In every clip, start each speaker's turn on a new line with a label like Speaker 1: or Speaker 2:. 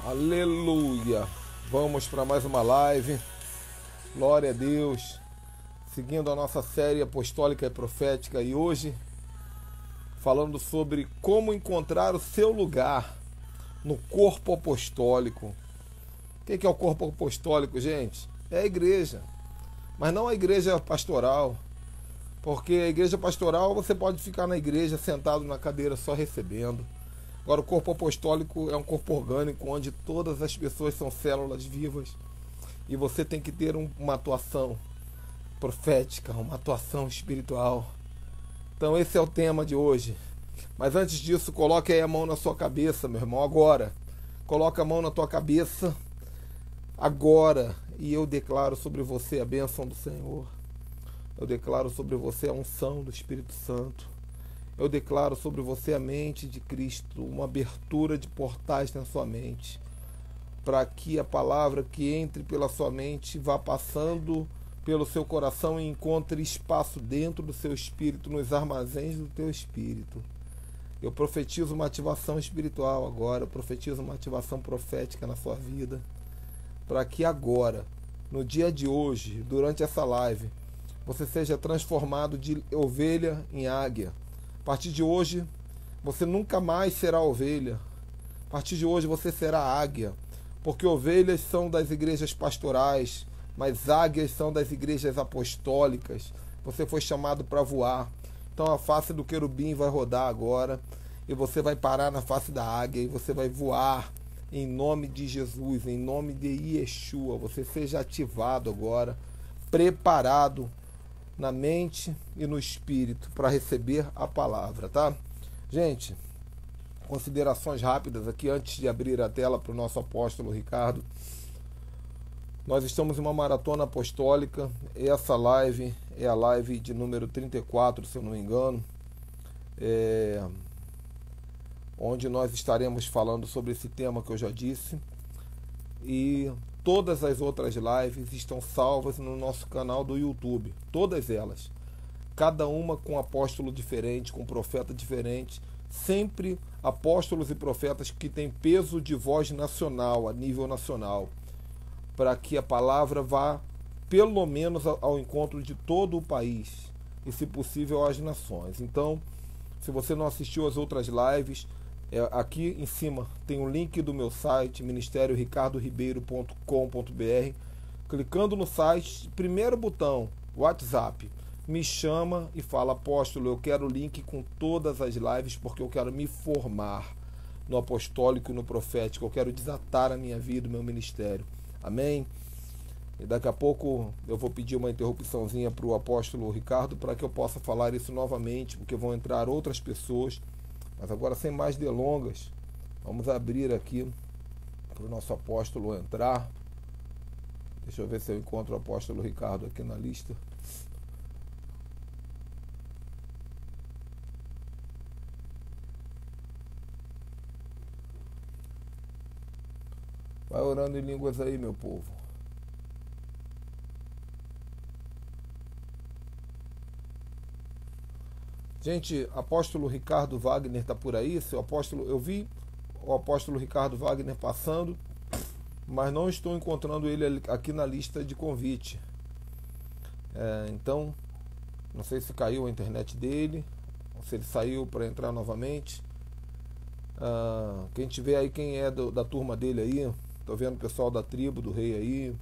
Speaker 1: Aleluia! Vamos para mais uma live. Glória a Deus. Seguindo a nossa série apostólica e profética, e hoje falando sobre como encontrar o seu lugar no corpo apostólico. O que é o corpo apostólico, gente? É a igreja, mas não a igreja pastoral, porque a igreja pastoral você pode ficar na igreja sentado na cadeira só recebendo. Agora, o corpo apostólico é um corpo orgânico onde todas as pessoas são células vivas e você tem que ter uma atuação profética, uma atuação espiritual. Então esse é o tema de hoje. Mas antes disso, coloque aí a mão na sua cabeça, meu irmão, agora. Coloca a mão na tua cabeça agora e eu declaro sobre você a bênção do Senhor. Eu declaro sobre você a unção do Espírito Santo. Eu declaro sobre você a mente de Cristo, uma abertura de portais na sua mente, para que a palavra que entre pela sua mente vá passando pelo seu coração e encontre espaço dentro do seu espírito, nos armazéns do teu espírito. Eu profetizo uma ativação espiritual agora, eu profetizo uma ativação profética na sua vida, para que agora, no dia de hoje, durante essa live, você seja transformado de ovelha em águia. A partir de hoje, você nunca mais será ovelha. A partir de hoje, você será águia. Porque ovelhas são das igrejas pastorais, mas águias são das igrejas apostólicas. Você foi chamado para voar. Então a face do querubim vai rodar agora. E você vai parar na face da águia. E você vai voar em nome de Jesus, em nome de Yeshua. Você seja ativado agora, preparado na mente e no espírito para receber a palavra, tá? Gente, considerações rápidas aqui antes de abrir a tela para o nosso apóstolo Ricardo. Nós estamos em uma maratona apostólica. Essa live é a live de número 34, se eu não me engano, onde nós estaremos falando sobre esse tema que eu já disse. E todas as outras lives estão salvas no nosso canal do YouTube. Todas elas. Cada uma com um apóstolo diferente, com um profeta diferente. Sempre apóstolos e profetas que têm peso de voz nacional, a nível nacional. Para que a palavra vá, pelo menos, ao encontro de todo o país. E, se possível, às nações. Então, se você não assistiu às outras lives, aqui em cima tem um link do meu site, ministerioricardoribeiro.com.br. Clicando no site, primeiro botão, WhatsApp, me chama e fala: apóstolo, eu quero o link com todas as lives, porque eu quero me formar no apostólico e no profético. Eu quero desatar a minha vida, o meu ministério. Amém? E daqui a pouco eu vou pedir uma interrupçãozinha para o apóstolo Ricardo, para que eu possa falar isso novamente, porque vão entrar outras pessoas. Mas agora, sem mais delongas, vamos abrir aqui para o nosso apóstolo entrar. Deixa eu ver se eu encontro o apóstolo Ricardo aqui na lista. Vai orando em línguas aí, meu povo. Gente, apóstolo Ricardo Wagner está por aí. Seu apóstolo, eu vi o apóstolo Ricardo Wagner passando, mas não estou encontrando ele aqui na lista de convite. Então, não sei se caiu a internet dele, ou se ele saiu para entrar novamente. Quem tiver aí, quem é da turma dele aí, tô vendo o pessoal da tribo do rei aí,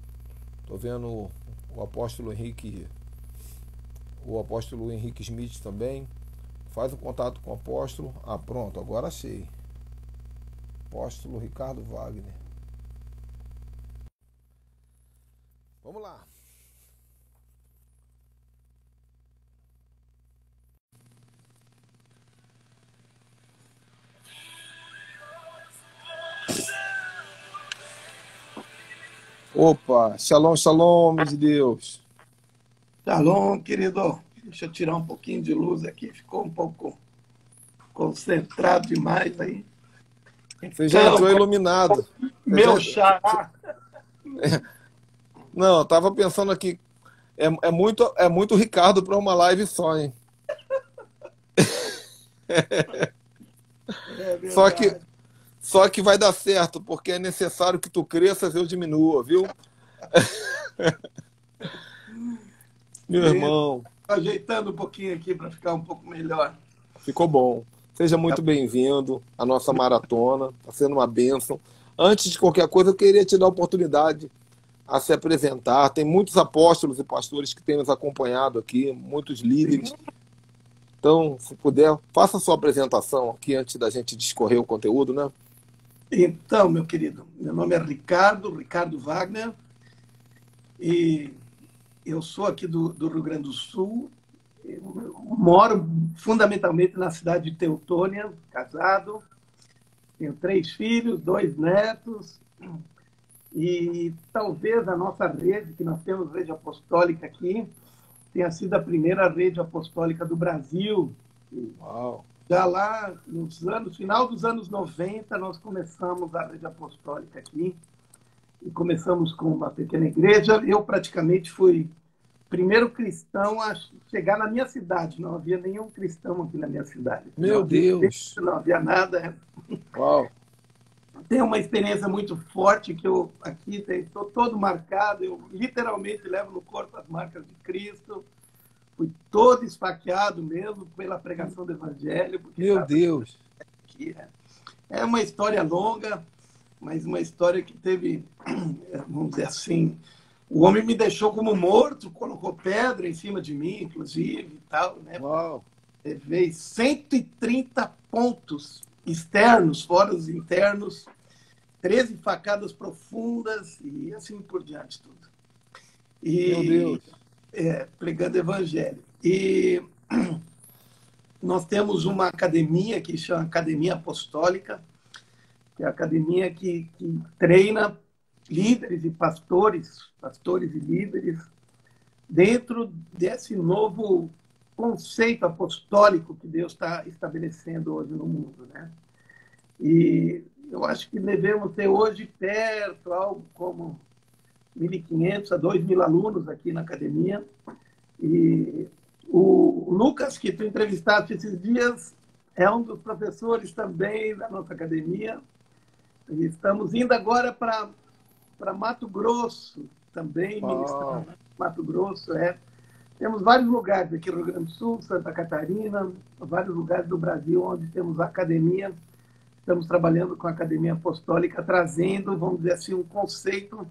Speaker 1: tô vendo o apóstolo Henrique Smith também. Faz um contato com o apóstolo. Pronto, agora achei. Apóstolo Ricardo Wagner. Vamos lá. Opa, shalom, shalom, homem de Deus.
Speaker 2: Shalom, querido. Deixa eu tirar um pouquinho de luz aqui. Ficou um pouco concentrado demais aí.
Speaker 1: Você já entrou iluminado.
Speaker 2: Meu xará.
Speaker 1: Não, eu tava pensando aqui. É muito Ricardo para uma live só, hein? Só que Só que vai dar certo, porque é necessário que tu cresças e eu diminua, viu? Meu
Speaker 2: Beleza.
Speaker 1: irmão,
Speaker 2: Ajeitando um pouquinho aqui para ficar um pouco melhor.
Speaker 1: ficou bom. Seja
Speaker 2: Tá.
Speaker 1: muito bem-vindo à nossa maratona. Está sendo uma bênção. Antes de qualquer coisa, eu queria te dar a oportunidade a se apresentar. Tem muitos apóstolos e pastores que têm nos acompanhado aqui, muitos líderes. Então, se puder, faça a sua apresentação aqui antes da gente discorrer o conteúdo, né?
Speaker 2: Então, meu querido, meu nome é Ricardo Wagner, e eu sou aqui do Rio Grande do Sul. Eu moro fundamentalmente na cidade de Teutônia, casado, tenho 3 filhos, 2 netos, e talvez a nossa rede, que nós temos rede apostólica aqui, tenha sido a primeira rede apostólica do Brasil.
Speaker 1: Uau.
Speaker 2: Já lá final dos anos 90, nós começamos a rede apostólica aqui, e começamos com uma pequena igreja. Eu praticamente fui o primeiro cristão a chegar na minha cidade. Não havia nenhum cristão aqui na minha cidade.
Speaker 1: Meu Deus!
Speaker 2: Não havia nada.
Speaker 1: Uau!
Speaker 2: Tenho uma experiência muito forte que eu aqui estou todo marcado. Eu literalmente levo no corpo as marcas de Cristo. Fui todo esfaqueado mesmo pela pregação do Evangelho.
Speaker 1: Meu Deus!
Speaker 2: É uma história longa, mas uma história que teve, vamos dizer assim, o homem me deixou como morto, colocou pedra em cima de mim, inclusive, e tal, né?
Speaker 1: Uau!
Speaker 2: Levei 130 pontos externos, fora os internos, 13 facadas profundas e assim por diante tudo.
Speaker 1: Meu Deus!
Speaker 2: Pregando evangelho. E nós temos uma academia que chama Academia Apostólica, que é a academia que treina líderes e pastores e líderes, dentro desse novo conceito apostólico que Deus está estabelecendo hoje no mundo, né? E eu acho que devemos ter hoje perto algo como 1.500 a 2.000 alunos aqui na academia. E o Lucas, que tu entrevistaste esses dias, é um dos professores também da nossa academia. E estamos indo agora para Mato Grosso também, ministrando Mato Grosso. Temos vários lugares aqui no Rio Grande do Sul, Santa Catarina, vários lugares do Brasil onde temos academia. Estamos trabalhando com a Academia Apostólica, trazendo, vamos dizer assim, um conceito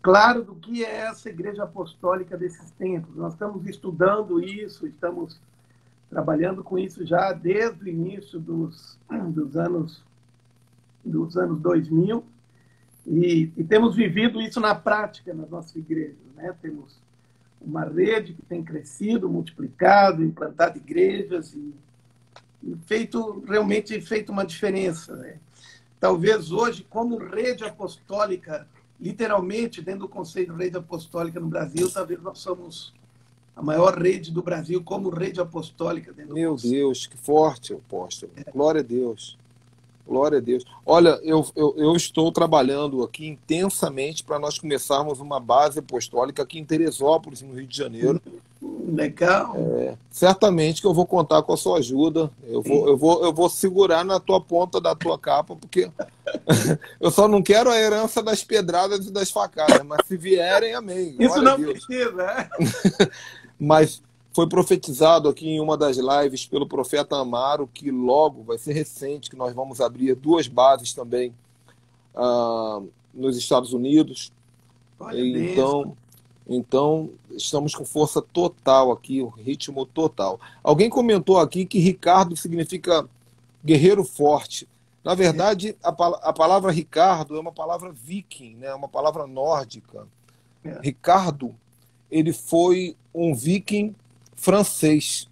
Speaker 2: claro do que é essa igreja apostólica desses tempos. Nós estamos estudando isso, estamos trabalhando com isso já desde o início dos anos 2000, e temos vivido isso na prática nas nossas igrejas, né? Temos uma rede que tem crescido, multiplicado, implantado igrejas e realmente feito uma diferença, né? Talvez hoje, como rede apostólica, literalmente, dentro do conceito de rede apostólica no Brasil, talvez nós somos a maior rede do Brasil como rede apostólica dentro do
Speaker 1: Meu
Speaker 2: conceito.
Speaker 1: Deus, que forte, apóstolo. Glória a Deus. Glória a Deus. Olha, eu estou trabalhando aqui intensamente para nós começarmos uma base apostólica aqui em Teresópolis, no Rio de Janeiro.
Speaker 2: Legal.
Speaker 1: Certamente que eu vou contar com a sua ajuda. Eu vou segurar na tua ponta da tua capa, porque eu só não quero a herança das pedradas e das facadas, mas se vierem, amém.
Speaker 2: Isso
Speaker 1: Glória a
Speaker 2: não
Speaker 1: Deus.
Speaker 2: precisa, né?
Speaker 1: Mas foi profetizado aqui em uma das lives pelo profeta Amaro que logo, vai ser recente, que nós vamos abrir 2 bases também nos Estados Unidos.
Speaker 2: Olha,
Speaker 1: Então, estamos com força total aqui, o ritmo total. Alguém comentou aqui que Ricardo significa guerreiro forte. Na verdade, a palavra Ricardo é uma palavra viking, né? Uma palavra nórdica. Ricardo, ele foi um viking francês.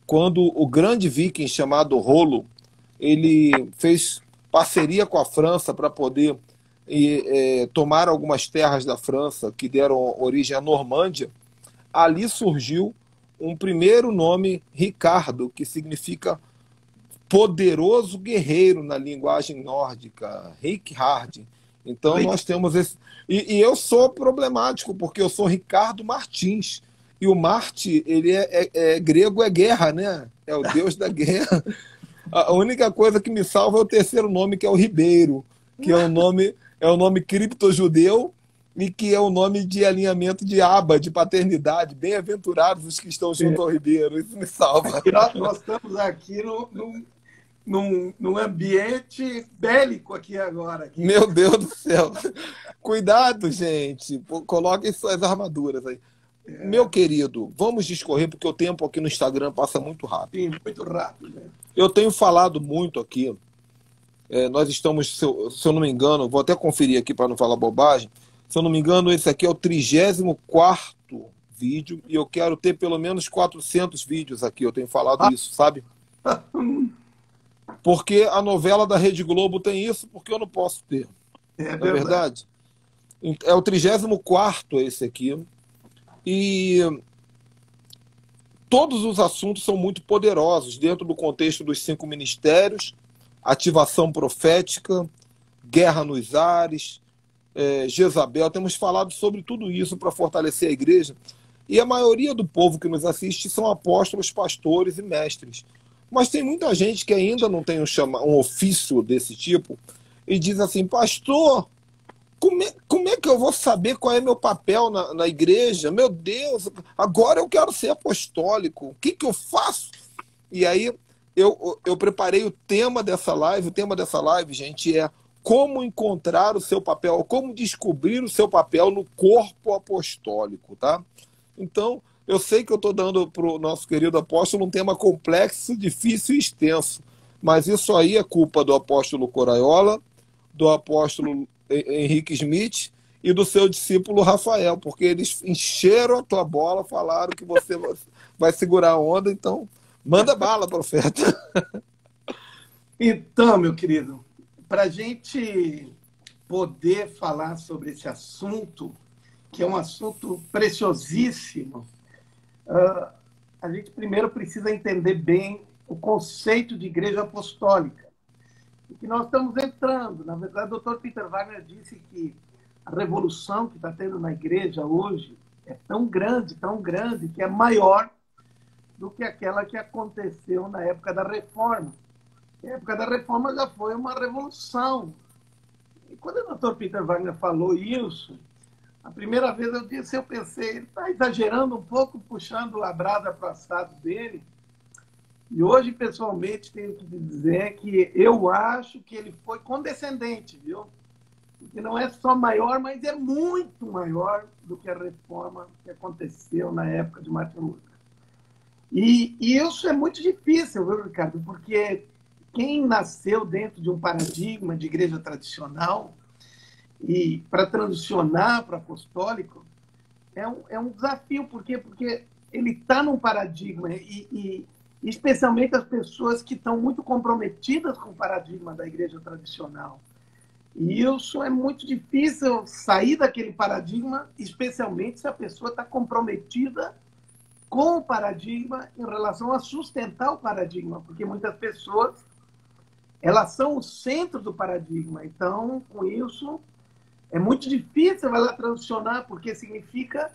Speaker 1: Quando o grande viking chamado Rollo, ele fez parceria com a França para poder tomar algumas terras da França que deram origem à Normândia, ali surgiu um primeiro nome, Ricardo, que significa poderoso guerreiro na linguagem nórdica, Rikhard. Então nós temos esse... E eu sou problemático, porque eu sou Ricardo Martins. E o Marte, ele grego, é guerra, né? É o deus da guerra. A única coisa que me salva é o terceiro nome, que é o Ribeiro, que é um nome cripto-judeu e que é um nome de alinhamento de aba, de paternidade. Bem-aventurados os que estão junto ao Ribeiro. Isso me salva.
Speaker 2: Aqui nós estamos aqui num ambiente bélico aqui agora. Aqui.
Speaker 1: Meu Deus do céu. Cuidado, gente. Coloquem suas armaduras aí. Meu querido, vamos discorrer, porque o tempo aqui no Instagram passa muito rápido.
Speaker 2: Sim, muito rápido. Né?
Speaker 1: Eu tenho falado muito aqui. Nós estamos, se eu não me engano, vou até conferir aqui para não falar bobagem. Se eu não me engano, esse aqui é o 34º vídeo e eu quero ter pelo menos 400 vídeos aqui. Eu tenho falado isso, sabe? Porque a novela da Rede Globo tem isso, porque eu não posso ter. Não é verdade? É o 34º esse aqui. E todos os assuntos são muito poderosos dentro do contexto dos 5 ministérios, ativação profética, guerra nos ares, Jezabel. Temos falado sobre tudo isso para fortalecer a igreja. E a maioria do povo que nos assiste são apóstolos, pastores e mestres. Mas tem muita gente que ainda não tem um ofício desse tipo e diz assim, pastor, como é que eu vou saber qual é meu papel na igreja? Meu Deus, agora eu quero ser apostólico. O que eu faço? E aí eu preparei o tema dessa live. O tema dessa live, gente, é como encontrar o seu papel, como descobrir o seu papel no corpo apostólico, tá? Então, eu sei que eu estou dando para o nosso querido apóstolo um tema complexo, difícil e extenso, mas isso aí é culpa do apóstolo Coraiola, do apóstolo Henrique Smith e do seu discípulo Rafael, porque eles encheram a tua bola, falaram que você vai segurar a onda, então manda bala, profeta.
Speaker 2: Então, meu querido, para a gente poder falar sobre esse assunto, que é um assunto preciosíssimo, a gente primeiro precisa entender bem o conceito de igreja apostólica. E que nós estamos entrando. Na verdade, o Dr. Peter Wagner disse que a revolução que está tendo na igreja hoje é tão grande, que é maior do que aquela que aconteceu na época da Reforma. A época da Reforma já foi uma revolução. E quando o Dr. Peter Wagner falou isso, a primeira vez eu pensei, ele está exagerando um pouco, puxando a brasa para o assado dele. E hoje, pessoalmente, tenho que dizer que eu acho que ele foi condescendente, viu? Porque não é só maior, mas é muito maior do que a reforma que aconteceu na época de Martin Luther. E isso é muito difícil, viu, Ricardo? Porque quem nasceu dentro de um paradigma de igreja tradicional e para transicionar para apostólico é um desafio. Por quê? Porque ele está num paradigma e especialmente as pessoas que estão muito comprometidas com o paradigma da igreja tradicional. E isso é muito difícil sair daquele paradigma, especialmente se a pessoa está comprometida com o paradigma em relação a sustentar o paradigma, porque muitas pessoas elas são o centro do paradigma. Então, com isso, é muito difícil ela transicionar, porque significa,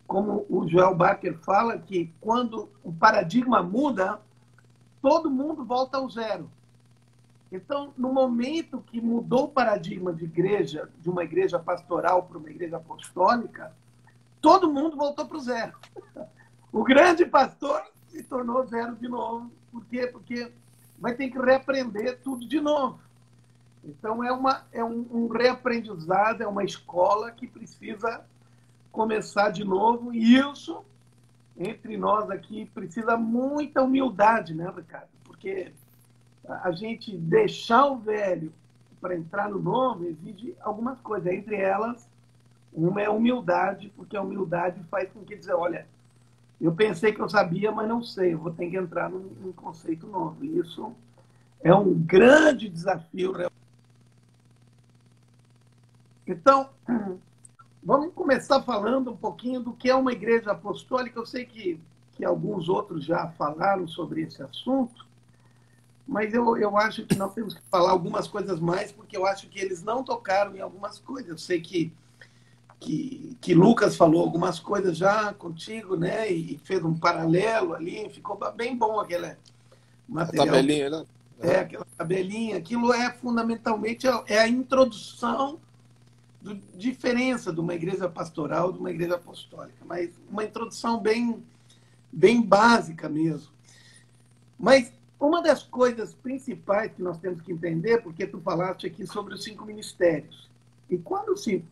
Speaker 2: como o Joel Barker fala, que quando o paradigma muda, todo mundo volta ao zero. Então, no momento que mudou o paradigma de igreja, de uma igreja pastoral para uma igreja apostólica, todo mundo voltou para o zero. O grande pastor se tornou zero de novo. Por quê? Porque vai ter que reaprender tudo de novo. Então, é um reaprendizado, é uma escola que precisa começar de novo. E isso, entre nós aqui, precisa muita humildade, né, Ricardo? Porque a gente deixar o velho para entrar no novo exige algumas coisas. Entre elas, uma é a humildade, porque a humildade faz com que dizer, olha, eu pensei que eu sabia, mas não sei, eu vou ter que entrar num conceito novo. E isso é um grande desafio. Então, vamos começar falando um pouquinho do que é uma igreja apostólica. Eu sei que alguns outros já falaram sobre esse assunto, mas eu acho que nós temos que falar algumas coisas mais, porque eu acho que eles não tocaram em algumas coisas. Eu sei que Lucas falou algumas coisas já contigo, né? E fez um paralelo ali, ficou bem bom aquele material.
Speaker 1: A tabelinha, né?
Speaker 2: aquela tabelinha, aquilo é fundamentalmente a introdução da diferença de uma igreja pastoral de uma igreja apostólica, mas uma introdução bem básica mesmo. Mas uma das coisas principais que nós temos que entender, porque tu falaste aqui sobre os 5 ministérios, e quando se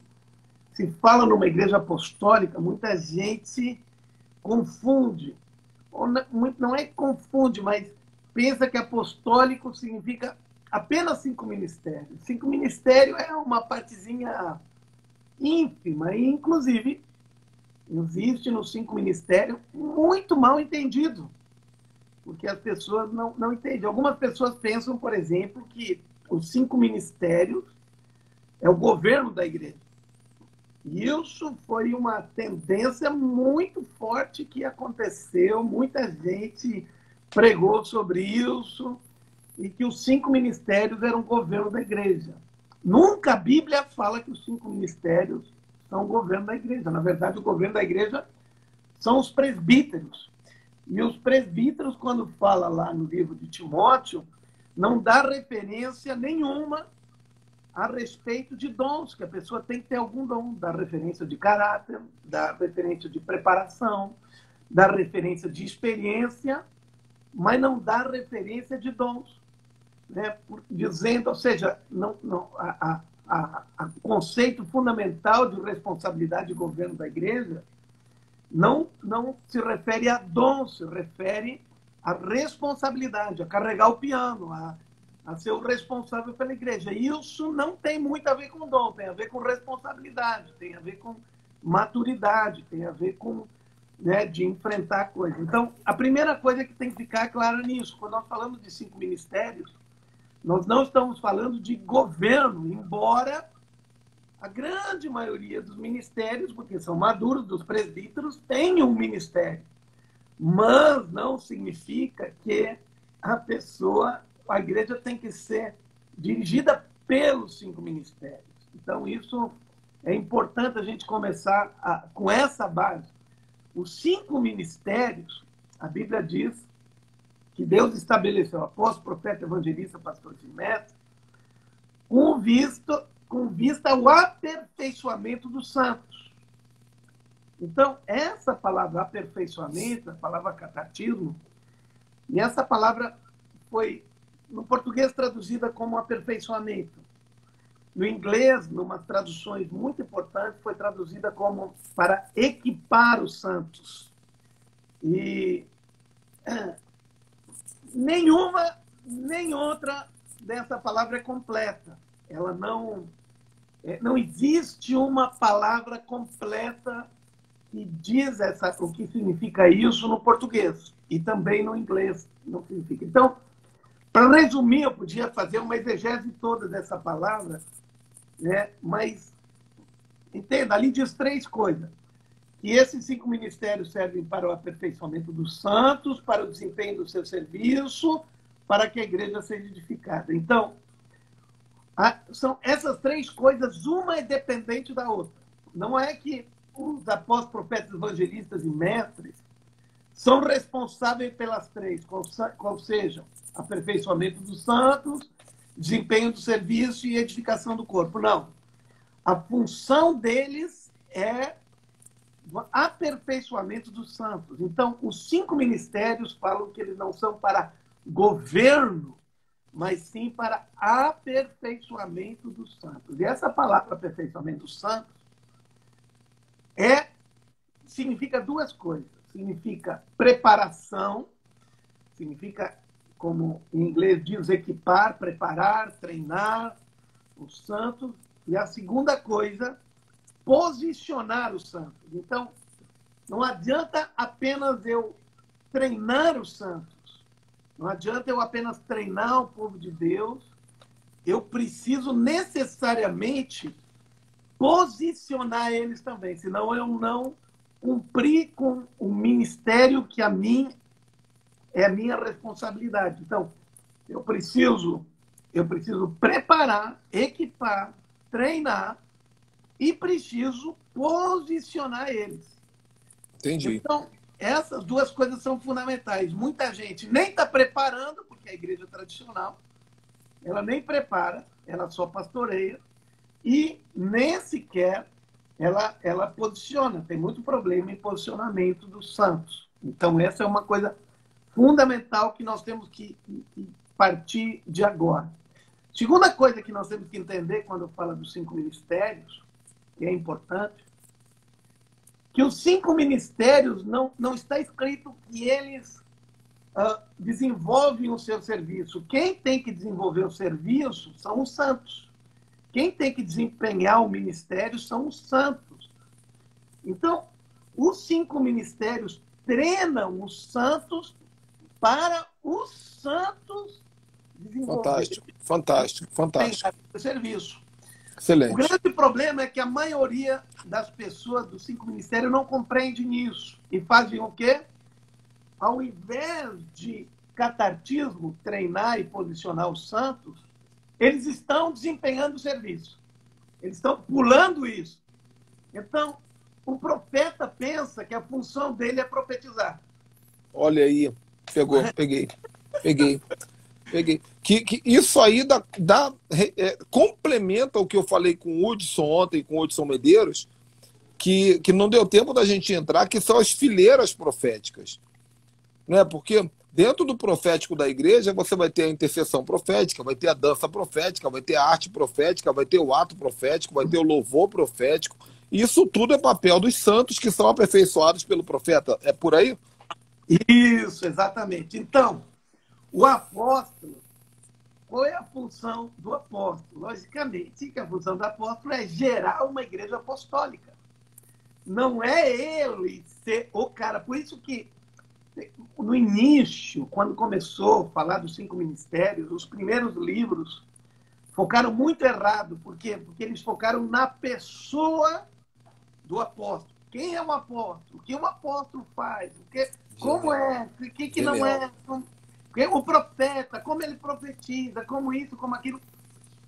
Speaker 2: fala numa igreja apostólica, muita gente confunde, ou não é que confunde, mas pensa que apostólico significa apenas 5 ministérios. 5 ministérios é uma partezinha ínfima, e inclusive existe nos 5 ministérios muito mal entendido, porque as pessoas não entendem. Algumas pessoas pensam, por exemplo, que os 5 ministérios é o governo da igreja. Isso foi uma tendência muito forte que aconteceu, muita gente pregou sobre isso, e que os 5 ministérios eram o governo da igreja. Nunca a Bíblia fala que os 5 ministérios são o governo da igreja. Na verdade, o governo da igreja são os presbíteros. E os presbíteros, quando fala lá no livro de Timóteo, não dá referência nenhuma a respeito de dons, que a pessoa tem que ter algum dom, da referência de caráter, da referência de preparação, da referência de experiência, mas não dá referência de dons, né? Dizendo, ou seja, o conceito fundamental de responsabilidade e governo da igreja não se refere a dons, se refere à responsabilidade, a carregar o piano, a ser o responsável pela igreja. E isso não tem muito a ver com dom, tem a ver com responsabilidade, tem a ver com maturidade, tem a ver com, né, de enfrentar coisas. Então, a primeira coisa que tem que ficar clara nisso, quando nós falamos de 5 ministérios, nós não estamos falando de governo, embora a grande maioria dos ministérios, porque são maduros, dos presbíteros, tenham um ministério. Mas não significa que a igreja tem que ser dirigida pelos 5 ministérios. Então, isso é importante a gente começar com essa base. Os 5 ministérios, a Bíblia diz que Deus estabeleceu apóstolo, profeta, evangelista, pastor e mestre, com vista ao aperfeiçoamento dos santos. Então, essa palavra aperfeiçoamento, a palavra catatismo, e essa palavra foi, no português, traduzida como aperfeiçoamento. No inglês, numas traduções muito importantes, foi traduzida como para equipar os santos. E nenhuma, nem outra dessa palavra é completa. Ela não existe uma palavra completa que diz o que significa isso no português. E também no inglês não significa. Então, para resumir, eu podia fazer uma exegese toda dessa palavra, né? Mas, entenda, ali diz 3 coisas. Que esses 5 ministérios servem para o aperfeiçoamento dos santos, para o desempenho do seu serviço, para que a igreja seja edificada. Então, são essas 3 coisas, uma é dependente da outra. Não é que os apóstolos, profetas, evangelistas e mestres são responsáveis pelas 3, qual sejam aperfeiçoamento dos santos, desempenho do serviço e edificação do corpo. Não. A função deles é o aperfeiçoamento dos santos. Então, os 5 ministérios falam que eles não são para governo, mas sim para aperfeiçoamento dos santos. E essa palavra aperfeiçoamento dos santos significa 2 coisas. Significa preparação, significa, como em inglês diz, equipar, preparar, treinar os santos. E a segunda coisa, posicionar os santos. Então, não adianta apenas eu treinar os santos. Não adianta eu apenas treinar o povo de Deus. Eu preciso necessariamente posicionar eles também. Senão eu não cumprir com o ministério que a mim é a minha responsabilidade. Então, eu preciso preparar, equipar, treinar e preciso posicionar eles.
Speaker 1: Entendi.
Speaker 2: Então, essas 2 coisas são fundamentais. Muita gente nem está preparando, porque é a igreja tradicional, ela nem prepara, ela só pastoreia e nem sequer ela posiciona. Tem muito problema em posicionamento dos santos. Então, essa é uma coisa fundamental que nós temos que partir de agora. Segunda coisa que nós temos que entender quando fala dos 5 ministérios, que é importante, que os 5 ministérios não está escrito que eles desenvolvem o seu serviço. Quem tem que desenvolver o serviço são os santos. Quem tem que desempenhar o ministério são os santos. Então, os 5 ministérios treinam os santos para os santos desenvolverem
Speaker 1: Fantástico.
Speaker 2: o serviço.
Speaker 1: Excelente.
Speaker 2: O grande problema é que a maioria das pessoas dos 5 ministérios não compreende isso. E fazem o quê? Ao invés de catartismo, treinar e posicionar os santos, eles estão desempenhando o serviço. Eles estão pulando isso. Então, o profeta pensa que a função dele é profetizar.
Speaker 1: Olha aí, peguei. Que isso aí complementa o que eu falei com o Hudson ontem, com o Hudson Medeiros, que não deu tempo da gente entrar, que são as fileiras proféticas. Né? Porque dentro do profético da igreja, você vai ter a intercessão profética, vai ter a dança profética, vai ter a arte profética, vai ter o ato profético, vai ter o louvor profético. Isso tudo é papel dos santos que são aperfeiçoados pelo profeta. É por aí?
Speaker 2: Isso, exatamente. Então, o apóstolo, qual é a função do apóstolo? Logicamente, que a função do apóstolo é gerar uma igreja apostólica. Não é ele ser o cara. Por isso que, no início, quando começou a falar dos 5 ministérios, os primeiros livros focaram muito errado. Por quê? Porque eles focaram na pessoa do apóstolo. Quem é o apóstolo? O que o apóstolo faz? Como é? O que não é? O profeta, como ele profetiza, como isso, como aquilo.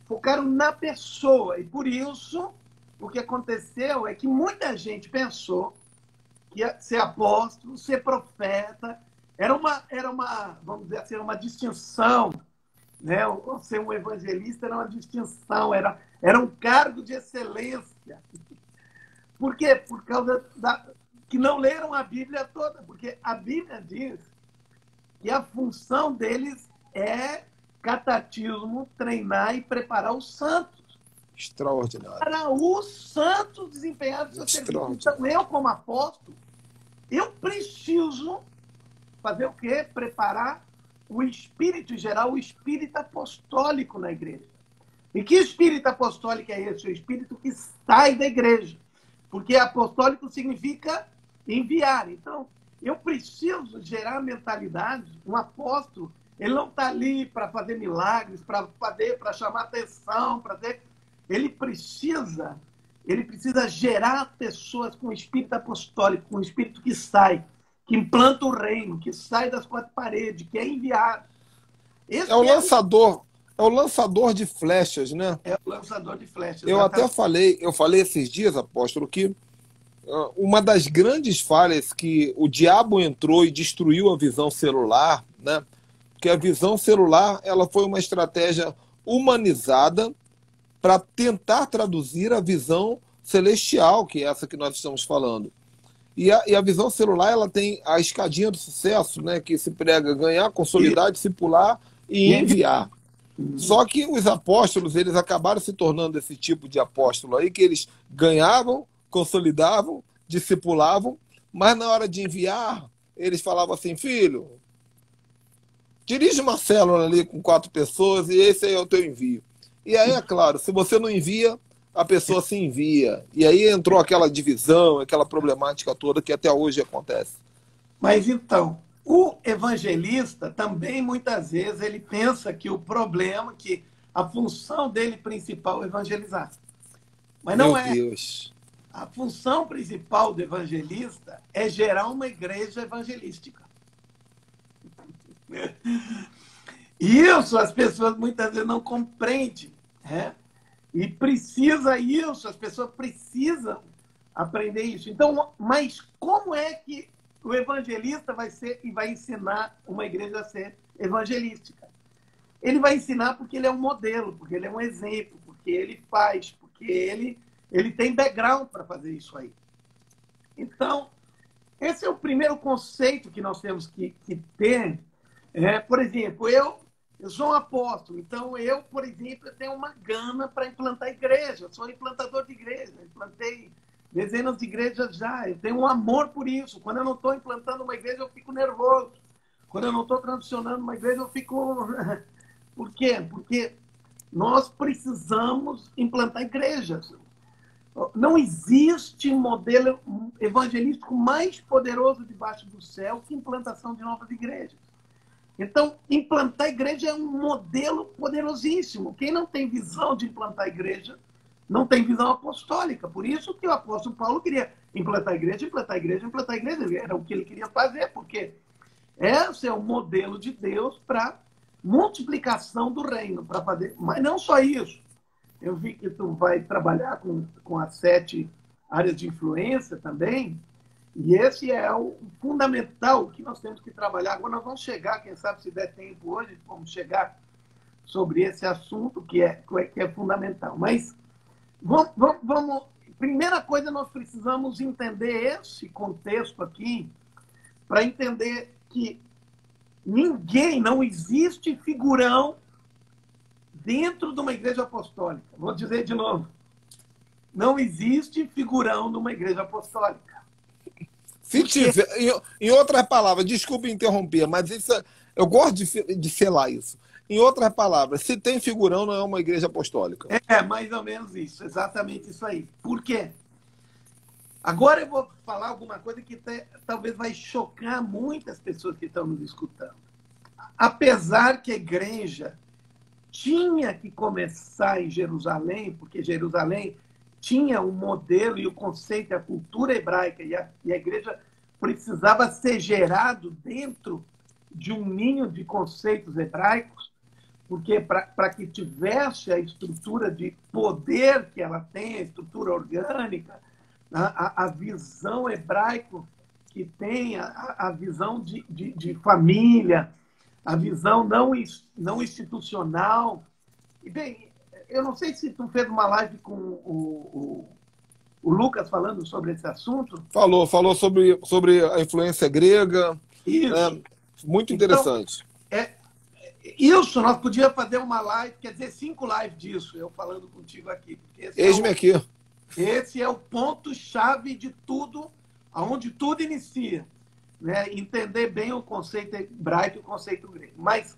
Speaker 2: Focaram na pessoa. E por isso, o que aconteceu é que muita gente pensou que ser apóstolo, ser profeta, era uma, vamos dizer assim, uma distinção. Né? Ou ser um evangelista era uma distinção, era um cargo de excelência. Por quê? Por causa que não leram a Bíblia toda. Porque a Bíblia diz que a função deles é catecismo, treinar e preparar os santos.
Speaker 1: Extraordinário.
Speaker 2: Para os santos desempenhar o seu serviço. Então, eu, como apóstolo, eu preciso fazer o quê? Preparar o espírito geral, o espírito apostólico na igreja. E que espírito apostólico é esse? O espírito que sai da igreja. Porque apostólico significa enviar. Então, eu preciso gerar a mentalidade. Um apóstolo, ele não está ali para fazer milagres, para chamar atenção, Ele precisa gerar pessoas com espírito apostólico, com espírito que sai, que implanta o reino, que sai das 4 paredes, que é enviado.
Speaker 1: É o lançador de flechas, né?
Speaker 2: É o lançador de flechas.
Speaker 1: Eu até falei esses dias, apóstolo, que uma das grandes falhas que o diabo entrou e destruiu a visão celular, né? Que a visão celular ela foi uma estratégia humanizada para tentar traduzir a visão celestial, que é essa que nós estamos falando. E a visão celular ela tem a escadinha do sucesso, né? Que se prega ganhar, consolidar, discipular e enviar. Só que os apóstolos, eles acabaram se tornando esse tipo de apóstolo aí, que eles ganhavam, consolidavam, discipulavam, mas na hora de enviar, eles falavam assim, filho, dirige uma célula ali com 4 pessoas e esse aí é o teu envio. E aí, é claro, se você não envia, a pessoa se envia. E aí entrou aquela divisão, aquela problemática toda que até hoje acontece.
Speaker 2: Mas então, o evangelista também, muitas vezes, ele pensa que o problema, que a função dele principal é evangelizar. Mas não é.
Speaker 1: Meu Deus.
Speaker 2: A função principal do evangelista é gerar uma igreja evangelística. Isso as pessoas muitas vezes não compreendem. Né? E precisa isso, as pessoas precisam aprender isso. Então, mas como é que o evangelista vai ensinar uma igreja a ser evangelística? ele vai ensinar porque ele é um modelo, porque ele é um exemplo, porque ele faz, porque ele tem background para fazer isso aí. Então, esse é o primeiro conceito que nós temos que ter. Por exemplo, eu sou um apóstolo, então eu, por exemplo, eu tenho uma gana para implantar igreja, eu sou implantador de igreja, implantei dezenas de igrejas já, eu tenho um amor por isso. Quando eu não estou implantando uma igreja, eu fico nervoso. Quando eu não estou transicionando uma igreja, eu fico... Por quê? Porque nós precisamos implantar igrejas. Não existe modelo evangelístico mais poderoso debaixo do céu que implantação de novas igrejas. Então, implantar igreja é um modelo poderosíssimo. Quem não tem visão de implantar igreja, não tem visão apostólica. Por isso que o apóstolo Paulo queria implantar igreja, implantar igreja, implantar igreja. Era o que ele queria fazer, porque esse é o modelo de Deus para multiplicação do reino, para fazer. Mas não só isso. Eu vi que tu vai trabalhar com as 7 áreas de influência também, e esse é o fundamental que nós temos que trabalhar. Agora nós vamos chegar, quem sabe se der tempo hoje, vamos chegar sobre esse assunto que é fundamental. Mas vamos. Primeira coisa, nós precisamos entender esse contexto aqui para entender que não existe figurão dentro de uma igreja apostólica. Vou dizer de novo. Não existe figurão numa igreja apostólica.
Speaker 1: Se tiver, em outras palavras, desculpe interromper, mas eu gosto de selar isso. Em outras palavras, se tem figurão, não é uma igreja apostólica.
Speaker 2: É mais ou menos isso, exatamente isso aí. Por quê? Agora eu vou falar alguma coisa que talvez vai chocar muitas pessoas que estão nos escutando. Apesar que a igreja tinha que começar em Jerusalém, porque Jerusalém tinha um modelo e o conceito, a cultura hebraica, e a igreja precisava ser gerado dentro de um ninho de conceitos hebraicos, porque para que tivesse a estrutura de poder que ela tem, a estrutura orgânica, a visão hebraico que tem, a visão de família, a visão não institucional. E, bem, eu não sei se tu fez uma live com o Lucas falando sobre esse assunto.
Speaker 1: Falou sobre a influência grega.
Speaker 2: Isso.
Speaker 1: Muito interessante.
Speaker 2: Isso, nós podíamos fazer uma live, quer dizer, 5 lives disso, eu falando contigo aqui.
Speaker 1: Eis-me aqui.
Speaker 2: Esse é o ponto-chave de tudo, aonde tudo inicia. Né? Entender bem o conceito hebraico e o conceito grego. Mas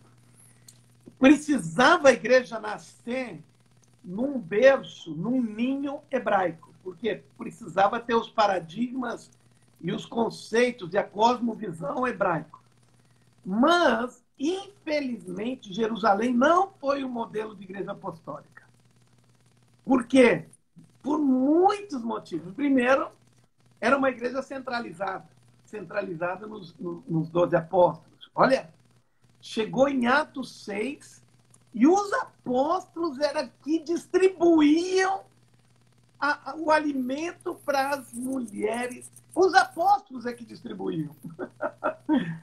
Speaker 2: precisava a igreja nascer num berço, num ninho hebraico, porque precisava ter os paradigmas e os conceitos e a cosmovisão hebraico. Mas, infelizmente, Jerusalém não foi o modelo de igreja apostólica. Por quê? Por muitos motivos. Primeiro, era uma igreja centralizada nos 12 apóstolos. Olha, chegou em Atos 6 e os apóstolos eram que distribuíam o alimento para as mulheres. Os apóstolos é que distribuíam.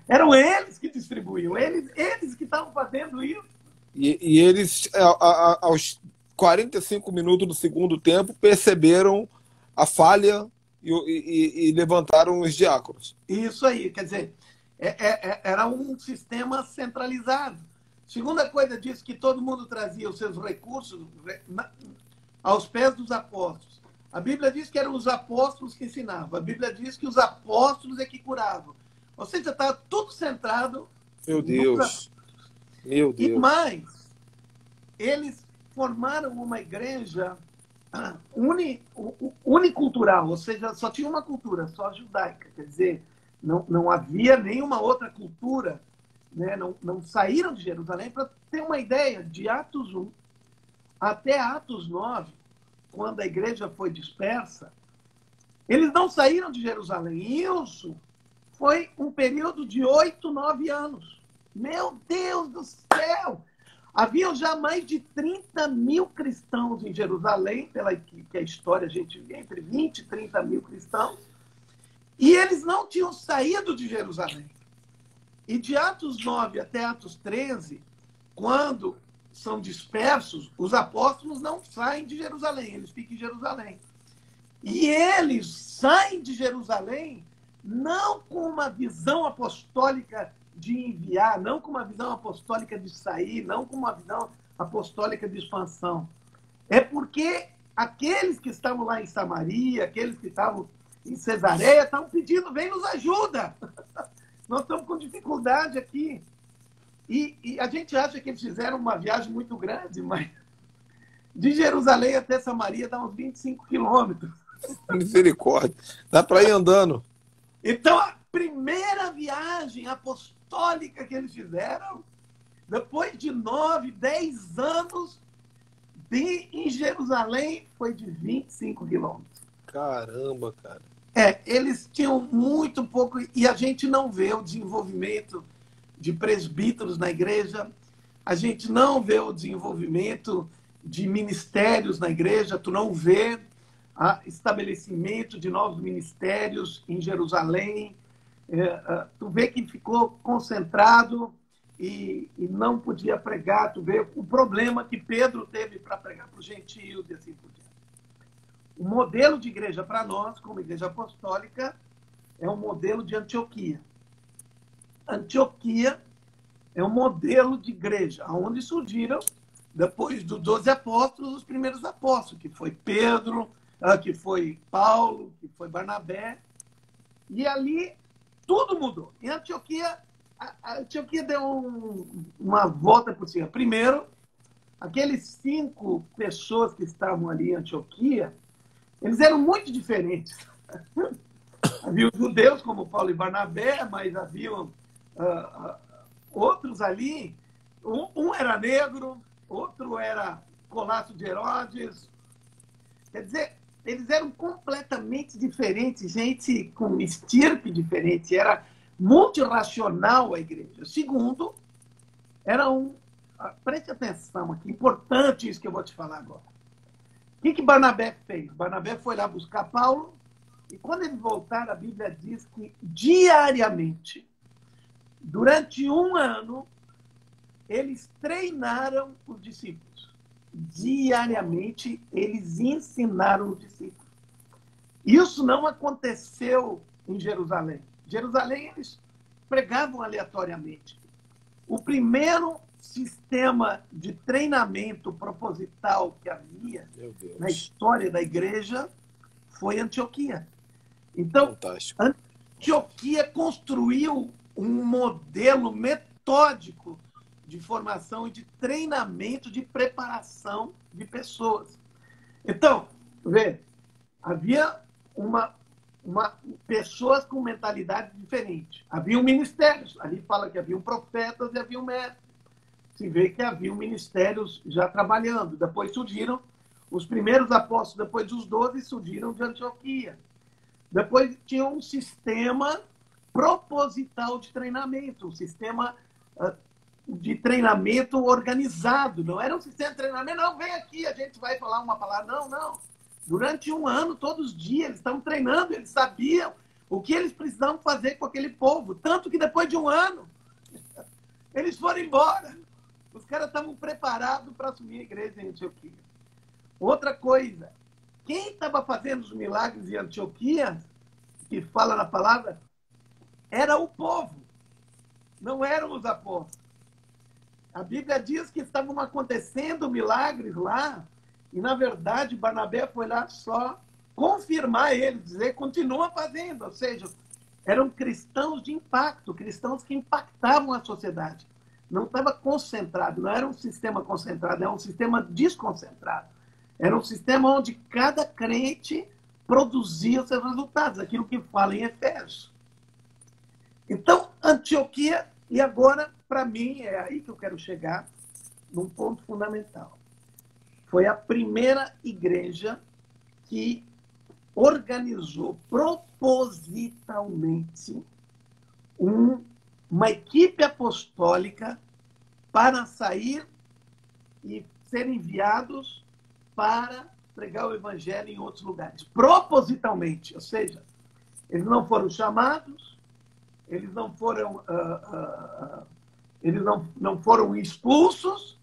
Speaker 2: Eram eles que distribuíam. Eles que estavam fazendo isso.
Speaker 1: E eles, aos 45 minutos do segundo tempo, perceberam a falha e levantaram os diáconos.
Speaker 2: Isso aí, quer dizer, era um sistema centralizado. Segunda coisa disso, que todo mundo trazia os seus recursos aos pés dos apóstolos. A Bíblia diz que eram os apóstolos que ensinavam. A Bíblia diz que os apóstolos é que curavam. Ou seja, estava tudo centrado.
Speaker 1: Meu Deus. Meu Deus.
Speaker 2: E mais, eles formaram uma igreja unicultural, ou seja, só tinha uma cultura, só judaica. Quer dizer, não havia nenhuma outra cultura, né? Não saíram de Jerusalém. Para ter uma ideia, de Atos 1 até Atos 9, quando a igreja foi dispersa, eles não saíram de Jerusalém. Isso foi um período de 8, 9 anos. Meu Deus do céu! Havia já mais de 30 mil cristãos em Jerusalém, pela que a história a gente vê, entre 20 e 30 mil cristãos, e eles não tinham saído de Jerusalém. E de Atos 9 até Atos 13, quando são dispersos, os apóstolos não saem de Jerusalém, eles ficam em Jerusalém. E eles saem de Jerusalém não com uma visão apostólica de enviar, não com uma visão apostólica de sair, não com uma visão apostólica de expansão. É porque aqueles que estavam lá em Samaria, aqueles que estavam em Cesareia, estavam pedindo, vem nos ajuda. Nós estamos com dificuldade aqui. E a gente acha que eles fizeram uma viagem muito grande, mas de Jerusalém até Samaria dá uns 25 quilômetros.
Speaker 1: Misericórdia. Dá para ir andando.
Speaker 2: Então, a primeira viagem apostólica que eles fizeram, depois de 9, 10 anos em Jerusalém, foi de 25 quilômetros.
Speaker 1: Caramba, cara.
Speaker 2: Eles tinham muito pouco, e a gente não vê o desenvolvimento de presbíteros na igreja, a gente não vê o desenvolvimento de ministérios na igreja, tu não vê estabelecimento de novos ministérios em Jerusalém, tu vê que ficou concentrado e não podia pregar, tu vê o problema que Pedro teve para pregar para os gentios e assim por diante. O modelo de igreja para nós, como igreja apostólica, é um modelo de Antioquia. Antioquia é um modelo de igreja, onde surgiram, depois dos 12 apóstolos, os primeiros apóstolos, que foi Pedro, que foi Paulo, que foi Barnabé. E ali tudo mudou. Em Antioquia, a Antioquia deu uma volta por cima. Primeiro, aqueles 5 pessoas que estavam ali em Antioquia, eles eram muito diferentes. Havia os judeus, como Paulo e Barnabé, mas haviam outros ali. Um era negro, outro era Colasso de Herodes. Quer dizer, eles eram completamente diferentes, gente com estirpe diferente. Era multirracional a igreja. Segundo, era preste atenção aqui, importante isso que eu vou te falar agora. O que Barnabé fez? Barnabé foi lá buscar Paulo, e quando eles voltaram, a Bíblia diz que diariamente, durante 1 ano, eles treinaram os discípulos. Diariamente, eles ensinaram os discípulos. Isso não aconteceu em Jerusalém. Em Jerusalém, eles pregavam aleatoriamente. O primeiro sistema de treinamento proposital que havia na história da igreja foi Antioquia. Então,
Speaker 1: fantástico.
Speaker 2: Antioquia construiu um modelo metódico de formação e de treinamento, de preparação de pessoas. Então, vê, havia pessoas com mentalidade diferente. Havia ministérios. Ali fala que havia profetas e havia mestres. Se vê que havia ministérios já trabalhando. Depois surgiram os primeiros apóstolos, depois dos 12, surgiram de Antioquia. Depois tinha um sistema proposital de treinamento, um sistema de treinamento organizado. Não era um sistema de treinamento, não, vem aqui, a gente vai falar uma palavra. Não, não. Durante 1 ano, todos os dias, eles estavam treinando, eles sabiam o que eles precisavam fazer com aquele povo. Tanto que depois de 1 ano, eles foram embora. Os caras estavam preparados para assumir a igreja em Antioquia. Outra coisa, quem estava fazendo os milagres em Antioquia, que fala na palavra, era o povo, não eram os apóstolos. A Bíblia diz que estavam acontecendo milagres lá, e, na verdade, Barnabé foi lá só confirmar ele, dizer, continua fazendo. Ou seja, eram cristãos de impacto, cristãos que impactavam a sociedade. Não estava concentrado, não era um sistema concentrado, era um sistema desconcentrado. Era um sistema onde cada crente produzia os seus resultados, aquilo que fala em Efésios. Então, Antioquia, e agora, para mim, é aí que eu quero chegar, num ponto fundamental. Foi a primeira igreja que organizou propositalmente uma equipe apostólica para sair e ser enviados para pregar o evangelho em outros lugares. Propositalmente, ou seja, eles não foram chamados, eles não foram Eles não foram expulsos,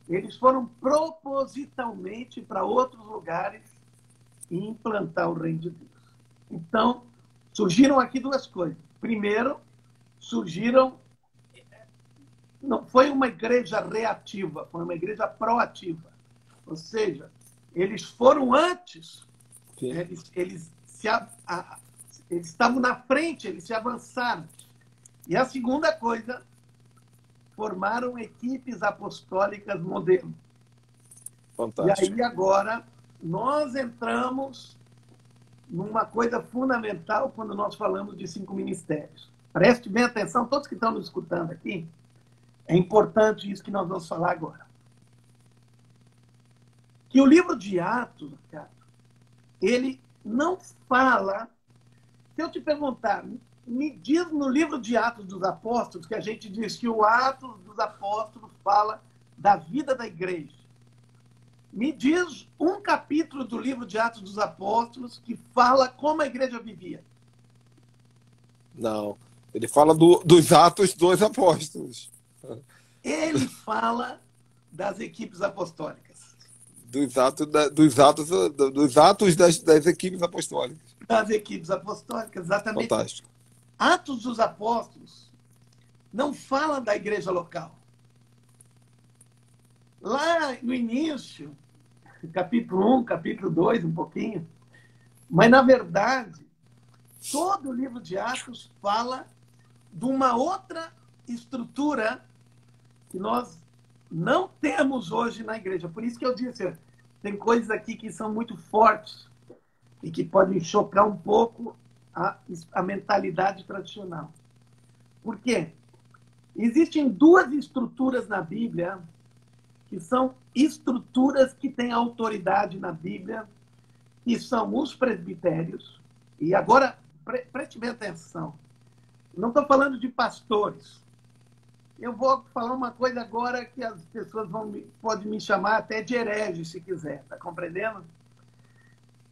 Speaker 2: eles foram propositalmente para outros lugares e implantar o reino de Deus. Então, surgiram aqui duas coisas. Primeiro, não foi uma igreja reativa, foi uma igreja proativa. Ou seja, eles foram antes, eles estavam na frente, eles se avançaram. E a segunda coisa, formaram equipes apostólicas modelo.
Speaker 1: Fantástico.
Speaker 2: E aí agora nós entramos numa coisa fundamental quando nós falamos de 5 ministérios. Preste bem atenção, todos que estão nos escutando aqui, é importante isso que nós vamos falar agora. Que o livro de Atos, cara, ele não fala... Se eu te perguntar, me diz no livro de Atos dos Apóstolos, que a gente diz que o Atos dos Apóstolos fala da vida da igreja. Me diz um capítulo do livro de Atos dos Apóstolos que fala como a igreja vivia.
Speaker 1: Não. Ele fala dos Atos dos Apóstolos.
Speaker 2: Ele fala das equipes apostólicas.
Speaker 1: Dos atos das equipes apostólicas.
Speaker 2: Das equipes apostólicas, exatamente.
Speaker 1: Fantástico.
Speaker 2: Atos dos Apóstolos não fala da igreja local. Lá no início, capítulo 1, capítulo 2, um pouquinho, mas, na verdade, todo o livro de Atos fala de uma outra estrutura que nós não temos hoje na igreja. Por isso que eu disse, tem coisas aqui que são muito fortes e que podem chocar um pouco a mentalidade tradicional. Por quê? Existem duas estruturas na Bíblia que são estruturas que têm autoridade na Bíblia, que são os presbitérios. E agora, preste bem atenção. Não estou falando de pastores. Eu vou falar uma coisa agora que as pessoas podem me chamar até de herege, se quiser. Está compreendendo?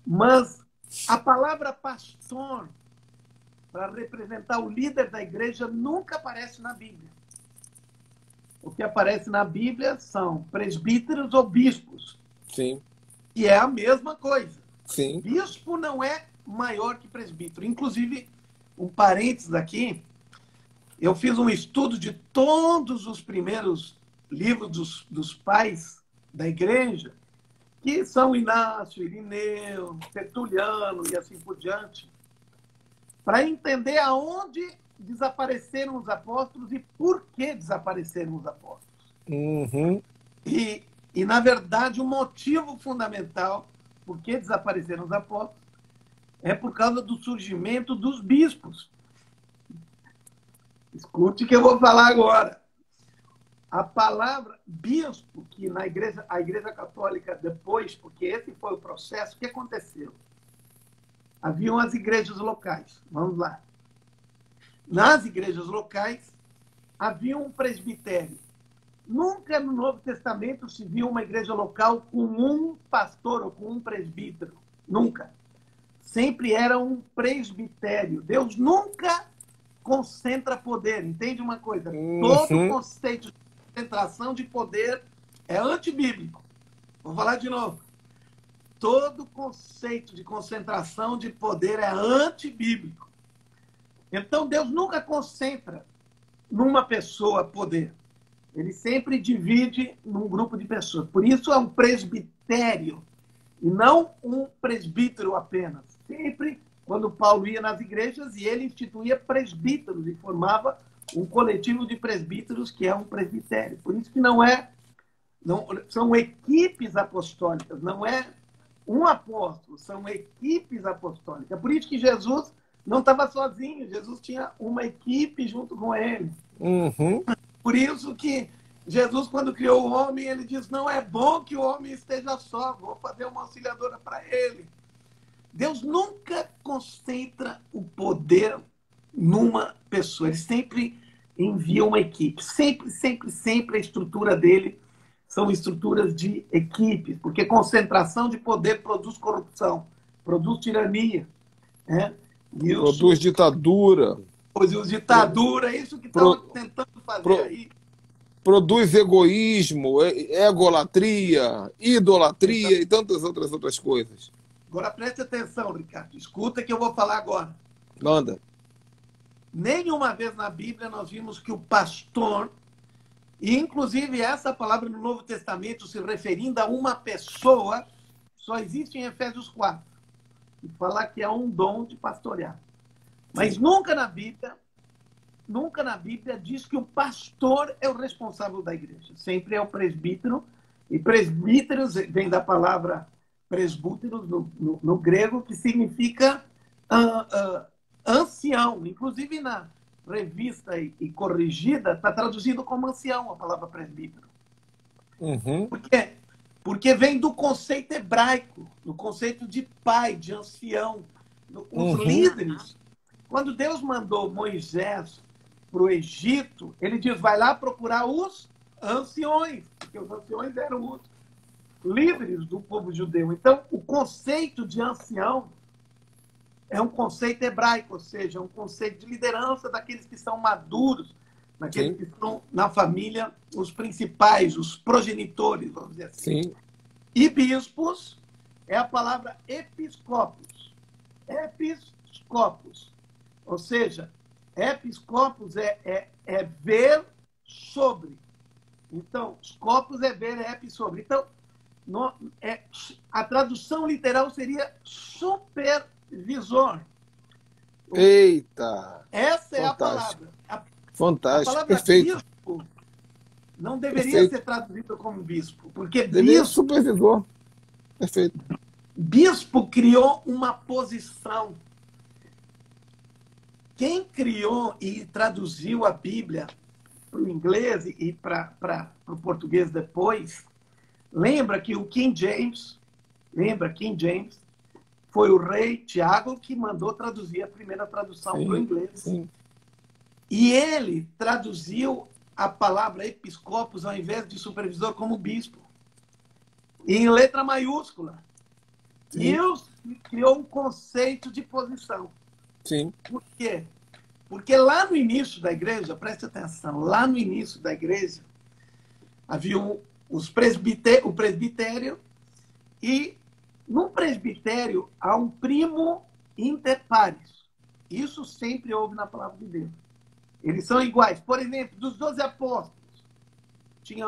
Speaker 2: Mas a palavra pastor, para representar o líder da igreja, nunca aparece na Bíblia. O que aparece na Bíblia são presbíteros ou bispos.
Speaker 1: Sim.
Speaker 2: E é a mesma coisa.
Speaker 1: Sim.
Speaker 2: Bispo não é maior que presbítero. Inclusive, um parênteses aqui, eu fiz um estudo de todos os primeiros livros dos pais da igreja, que são Inácio, Irineu, Tertuliano e assim por diante, para entender aonde desapareceram os apóstolos e por que desapareceram os apóstolos.
Speaker 1: Uhum.
Speaker 2: E, na verdade, o motivo fundamental por que desapareceram os apóstolos é por causa do surgimento dos bispos. Escute o que eu vou falar agora. A palavra bispo, que a Igreja Católica depois, porque esse foi o processo, o que aconteceu? Haviam as igrejas locais. Vamos lá. Nas igrejas locais, havia um presbitério. Nunca no Novo Testamento se viu uma igreja local com um pastor ou com um presbítero. Nunca. Sempre era um presbitério. Deus nunca concentra poder. Entende uma coisa? Todo conceito de concentração de poder é antibíblico. Vou falar de novo. Todo conceito de concentração de poder é antibíblico. Então, Deus nunca concentra numa pessoa poder. Ele sempre divide num grupo de pessoas. Por isso é um presbitério e não um presbítero apenas. Sempre, quando Paulo ia nas igrejas, e ele instituía presbíteros e formava um coletivo de presbíteros que é um presbitério. Por isso que são equipes apostólicas, não é um apóstolo, são equipes apostólicas. Por isso que Jesus não estava sozinho, Jesus tinha uma equipe junto com ele.
Speaker 1: Uhum.
Speaker 2: Por isso que Jesus, quando criou o homem, ele diz, não é bom que o homem esteja só, vou fazer uma auxiliadora para ele. Deus nunca concentra o poder numa pessoa, ele sempre envia uma equipe. Sempre, sempre, sempre a estrutura dele são estruturas de equipes, porque concentração de poder produz corrupção, produz tirania, né?
Speaker 1: Produz ditadura.
Speaker 2: Produz ditadura, é isso que estão tentando fazer aí.
Speaker 1: produz egoísmo, egolatria, idolatria e tantas outras coisas.
Speaker 2: Agora preste atenção, Ricardo. Escuta que eu vou falar agora.
Speaker 1: Manda.
Speaker 2: Nenhuma vez na Bíblia nós vimos que o pastor, e inclusive essa palavra no Novo Testamento se referindo a uma pessoa, só existe em Efésios 4. E falar que é um dom de pastorear. Mas nunca na Bíblia diz que o pastor é o responsável da igreja. Sempre é o presbítero. E presbíteros vem da palavra presbúteros no grego, que significa ancião. Inclusive na revista e corrigida está traduzido como ancião a palavra presbítero.
Speaker 1: Uhum.
Speaker 2: Por quê? Porque vem do conceito hebraico, do conceito de pai, de ancião. Os líderes, quando Deus mandou Moisés para o Egito, ele diz, vai lá procurar os anciões, porque os anciões eram os líderes do povo judeu. Então, o conceito de ancião é um conceito hebraico, ou seja, um conceito de liderança daqueles que são maduros, daqueles que estão na família, os principais, os progenitores, vamos dizer assim.
Speaker 1: Sim.
Speaker 2: E bispos é a palavra episcopos. Episcopos. Ou seja, episcopos é ver sobre. Então, scopus é ver, é epi sobre. Então, a tradução literal seria supervisor.
Speaker 1: Eita!
Speaker 2: Essa é
Speaker 1: fantástico.
Speaker 2: a palavra.
Speaker 1: Fantástico,
Speaker 2: A palavra
Speaker 1: perfeito.
Speaker 2: bispo não deveria ser traduzida como bispo, porque
Speaker 1: deveria ser supervisor. Perfeito.
Speaker 2: Bispo criou uma posição. Quem criou e traduziu a Bíblia para o inglês e para o português depois, lembra que o King James, foi o rei Tiago que mandou traduzir a primeira tradução para o inglês.
Speaker 1: Sim.
Speaker 2: E ele traduziu a palavra episcopos ao invés de supervisor como bispo. E em letra maiúscula. Sim. Deus criou um conceito de posição.
Speaker 1: Sim.
Speaker 2: Por quê? Porque lá no início da igreja, preste atenção, lá no início da igreja, havia o presbitério, e no presbitério há um primo inter pares. Isso sempre houve na palavra de Deus. Eles são iguais. Por exemplo, dos 12 apóstolos, tinha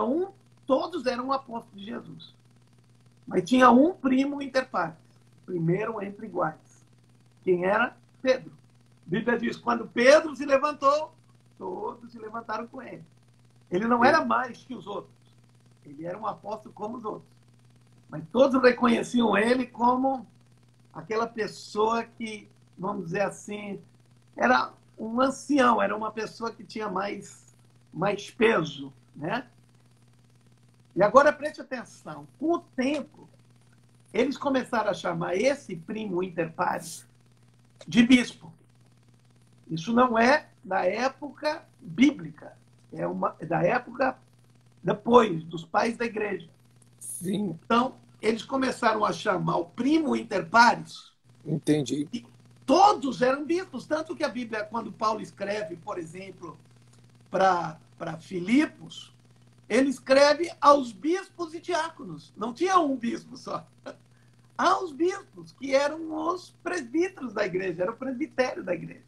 Speaker 2: todos eram apóstolos de Jesus. Mas tinha um primo inter pares, primeiro entre iguais. Quem era? Pedro. A Bíblia diz, quando Pedro se levantou, todos se levantaram com ele. Ele não era mais que os outros. Ele era um apóstolo como os outros. Mas todos reconheciam ele como aquela pessoa que, vamos dizer assim, era um ancião, era uma pessoa que tinha mais peso, né? E agora preste atenção. Com o tempo, eles começaram a chamar esse primo inter pares de bispo. Isso não é da época bíblica, é da época depois, dos pais da igreja.
Speaker 1: Sim.
Speaker 2: Então, eles começaram a chamar o primo inter pares.
Speaker 1: Entendi.
Speaker 2: E todos eram bispos, tanto que a Bíblia, quando Paulo escreve, por exemplo, para Filipos, ele escreve aos bispos e diáconos. Não tinha um bispo só. Aos bispos, que eram os presbíteros da igreja, era o presbitério da igreja.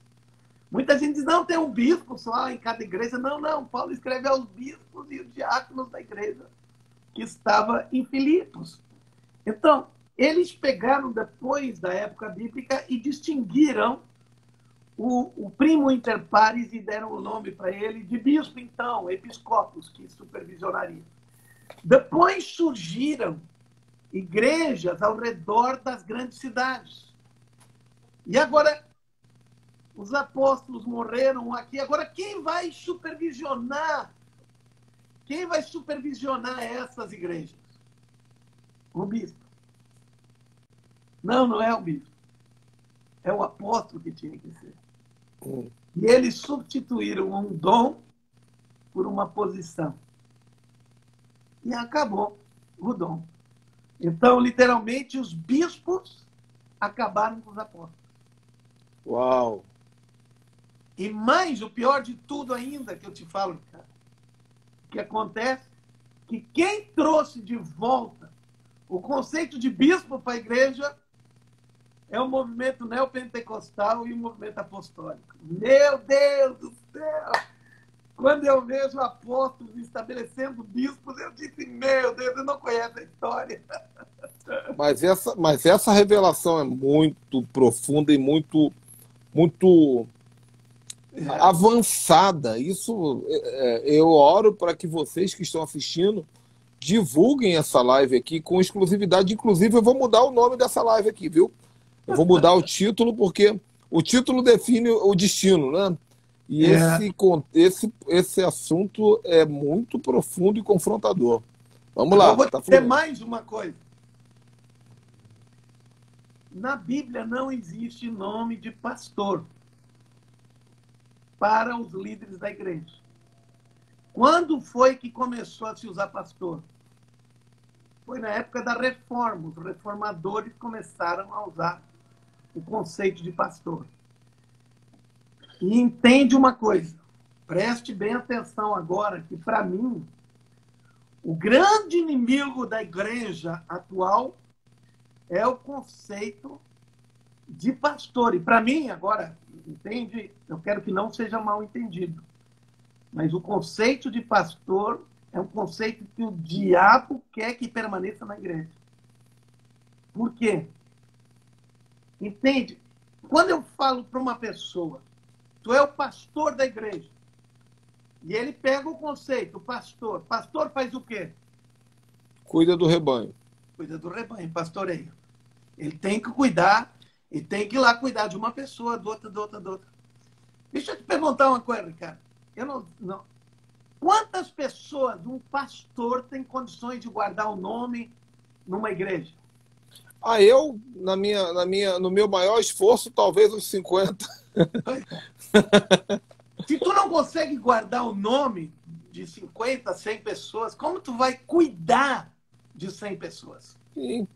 Speaker 2: Muita gente diz, não, tem um bispo só em cada igreja. Não. Paulo escreve aos bispos e os diáconos da igreja que estava em Filipos. Então, eles pegaram depois da época bíblica e distinguiram o primo inter pares e deram o nome para ele de bispo, então, episcopos, que supervisionaria. Depois surgiram igrejas ao redor das grandes cidades. E agora, os apóstolos morreram aqui. Agora, quem vai supervisionar? Quem vai supervisionar essas igrejas? O bispo. Não é o bispo. É o apóstolo que tinha que ser. E eles substituíram um dom por uma posição. E acabou o dom. Então, literalmente, os bispos acabaram com os apóstolos.
Speaker 1: Uau!
Speaker 2: E mais, o pior de tudo ainda que eu te falo, cara, que acontece? Que quem trouxe de volta o conceito de bispo para a igreja é o movimento neopentecostal e o movimento apostólico. Meu Deus do céu! Quando eu vejo apóstolos estabelecendo bispos, eu disse, meu Deus, eu não conheço a história.
Speaker 1: Mas essa revelação é muito profunda e muito avançada. Isso, eu oro para que vocês que estão assistindo divulguem essa live aqui com exclusividade. Inclusive, eu vou mudar o nome dessa live aqui, viu? Eu vou mudar o título, porque o título define o destino, né? E esse assunto é muito profundo e confrontador. Vamos lá.
Speaker 2: Eu vou
Speaker 1: tá
Speaker 2: dizer mais uma coisa. Na Bíblia não existe nome de pastor para os líderes da igreja. Quando foi que começou a se usar pastor? Foi na época da reforma. Os reformadores começaram a usar o conceito de pastor. E entende uma coisa, preste bem atenção agora, que para mim, o grande inimigo da igreja atual é o conceito de pastor. E para mim, agora, entende? Eu quero que não seja mal entendido. Mas o conceito de pastor é um conceito que o diabo quer que permaneça na igreja. Por quê? Entende? Quando eu falo para uma pessoa, tu é o pastor da igreja, e ele pega o conceito, pastor. Pastor faz o quê?
Speaker 1: Cuida do rebanho.
Speaker 2: Cuida do rebanho, pastoreia. Ele tem que cuidar, e tem que ir lá cuidar de uma pessoa, do outra. Deixa eu te perguntar uma coisa, Ricardo. Eu não. Quantas pessoas um pastor tem condições de guardar o nome numa igreja?
Speaker 1: Eu, no meu maior esforço, talvez uns 50.
Speaker 2: Se tu não consegue guardar o nome de 50, 100 pessoas, como tu vai cuidar de 100 pessoas?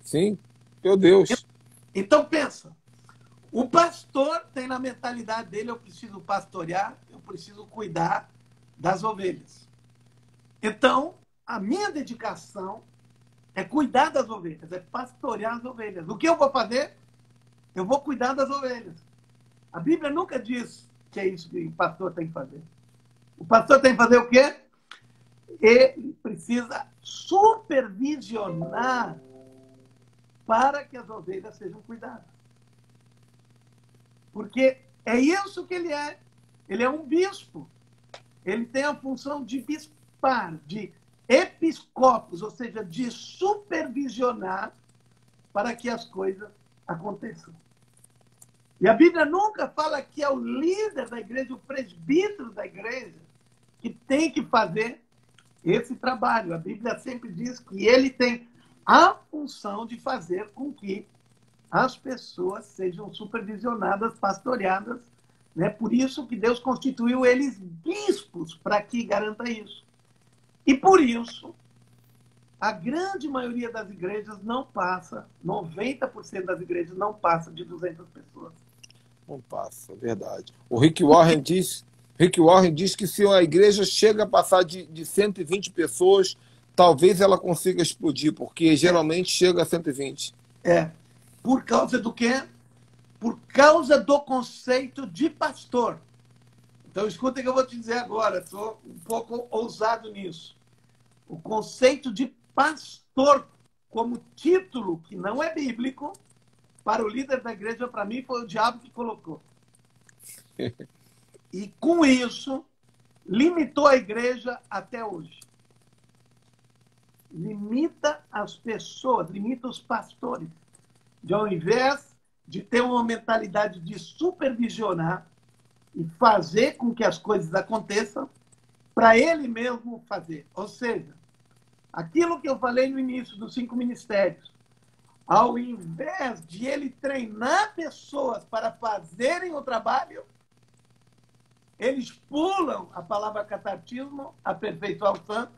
Speaker 1: Sim. Meu Deus.
Speaker 2: Então pensa, o pastor tem na mentalidade dele, eu preciso pastorear, eu preciso cuidar das ovelhas. Então, a minha dedicação é cuidar das ovelhas, é pastorear as ovelhas. O que eu vou fazer? Eu vou cuidar das ovelhas. A Bíblia nunca diz que é isso que o pastor tem que fazer. O pastor tem que fazer o quê? Ele precisa supervisionar para que as ovelhas sejam cuidadas. Porque é isso que ele é. Ele é um bispo. Ele tem a função de bispar, de episcopos, ou seja, de supervisionar para que as coisas aconteçam. E a Bíblia nunca fala que é o líder da igreja, o presbítero da igreja, que tem que fazer esse trabalho. A Bíblia sempre diz que ele tem a função de fazer com que as pessoas sejam supervisionadas, pastoreadas, né? Por isso que Deus constituiu eles bispos, para que garanta isso. E por isso, a grande maioria das igrejas não passa, 90% das igrejas não passa de 200 pessoas.
Speaker 1: Não passa, é verdade. O Rick Warren diz que se a igreja chega a passar de 120 pessoas, talvez ela consiga explodir, porque geralmente chega a 120.
Speaker 2: Por causa do quê? Por causa do conceito de pastor. Então, escuta o que eu vou te dizer agora, estou um pouco ousado nisso. O conceito de pastor como título, que não é bíblico, para o líder da igreja, para mim, foi o diabo que colocou. E, com isso, limitou a igreja até hoje. Limita as pessoas, limita os pastores. De, ao invés de ter uma mentalidade de supervisionar e fazer com que as coisas aconteçam, para ele mesmo fazer. Ou seja, aquilo que eu falei no início dos 5 ministérios, ao invés de ele treinar pessoas para fazerem o trabalho, eles pulam a palavra catartismo, aperfeiçoar os santos,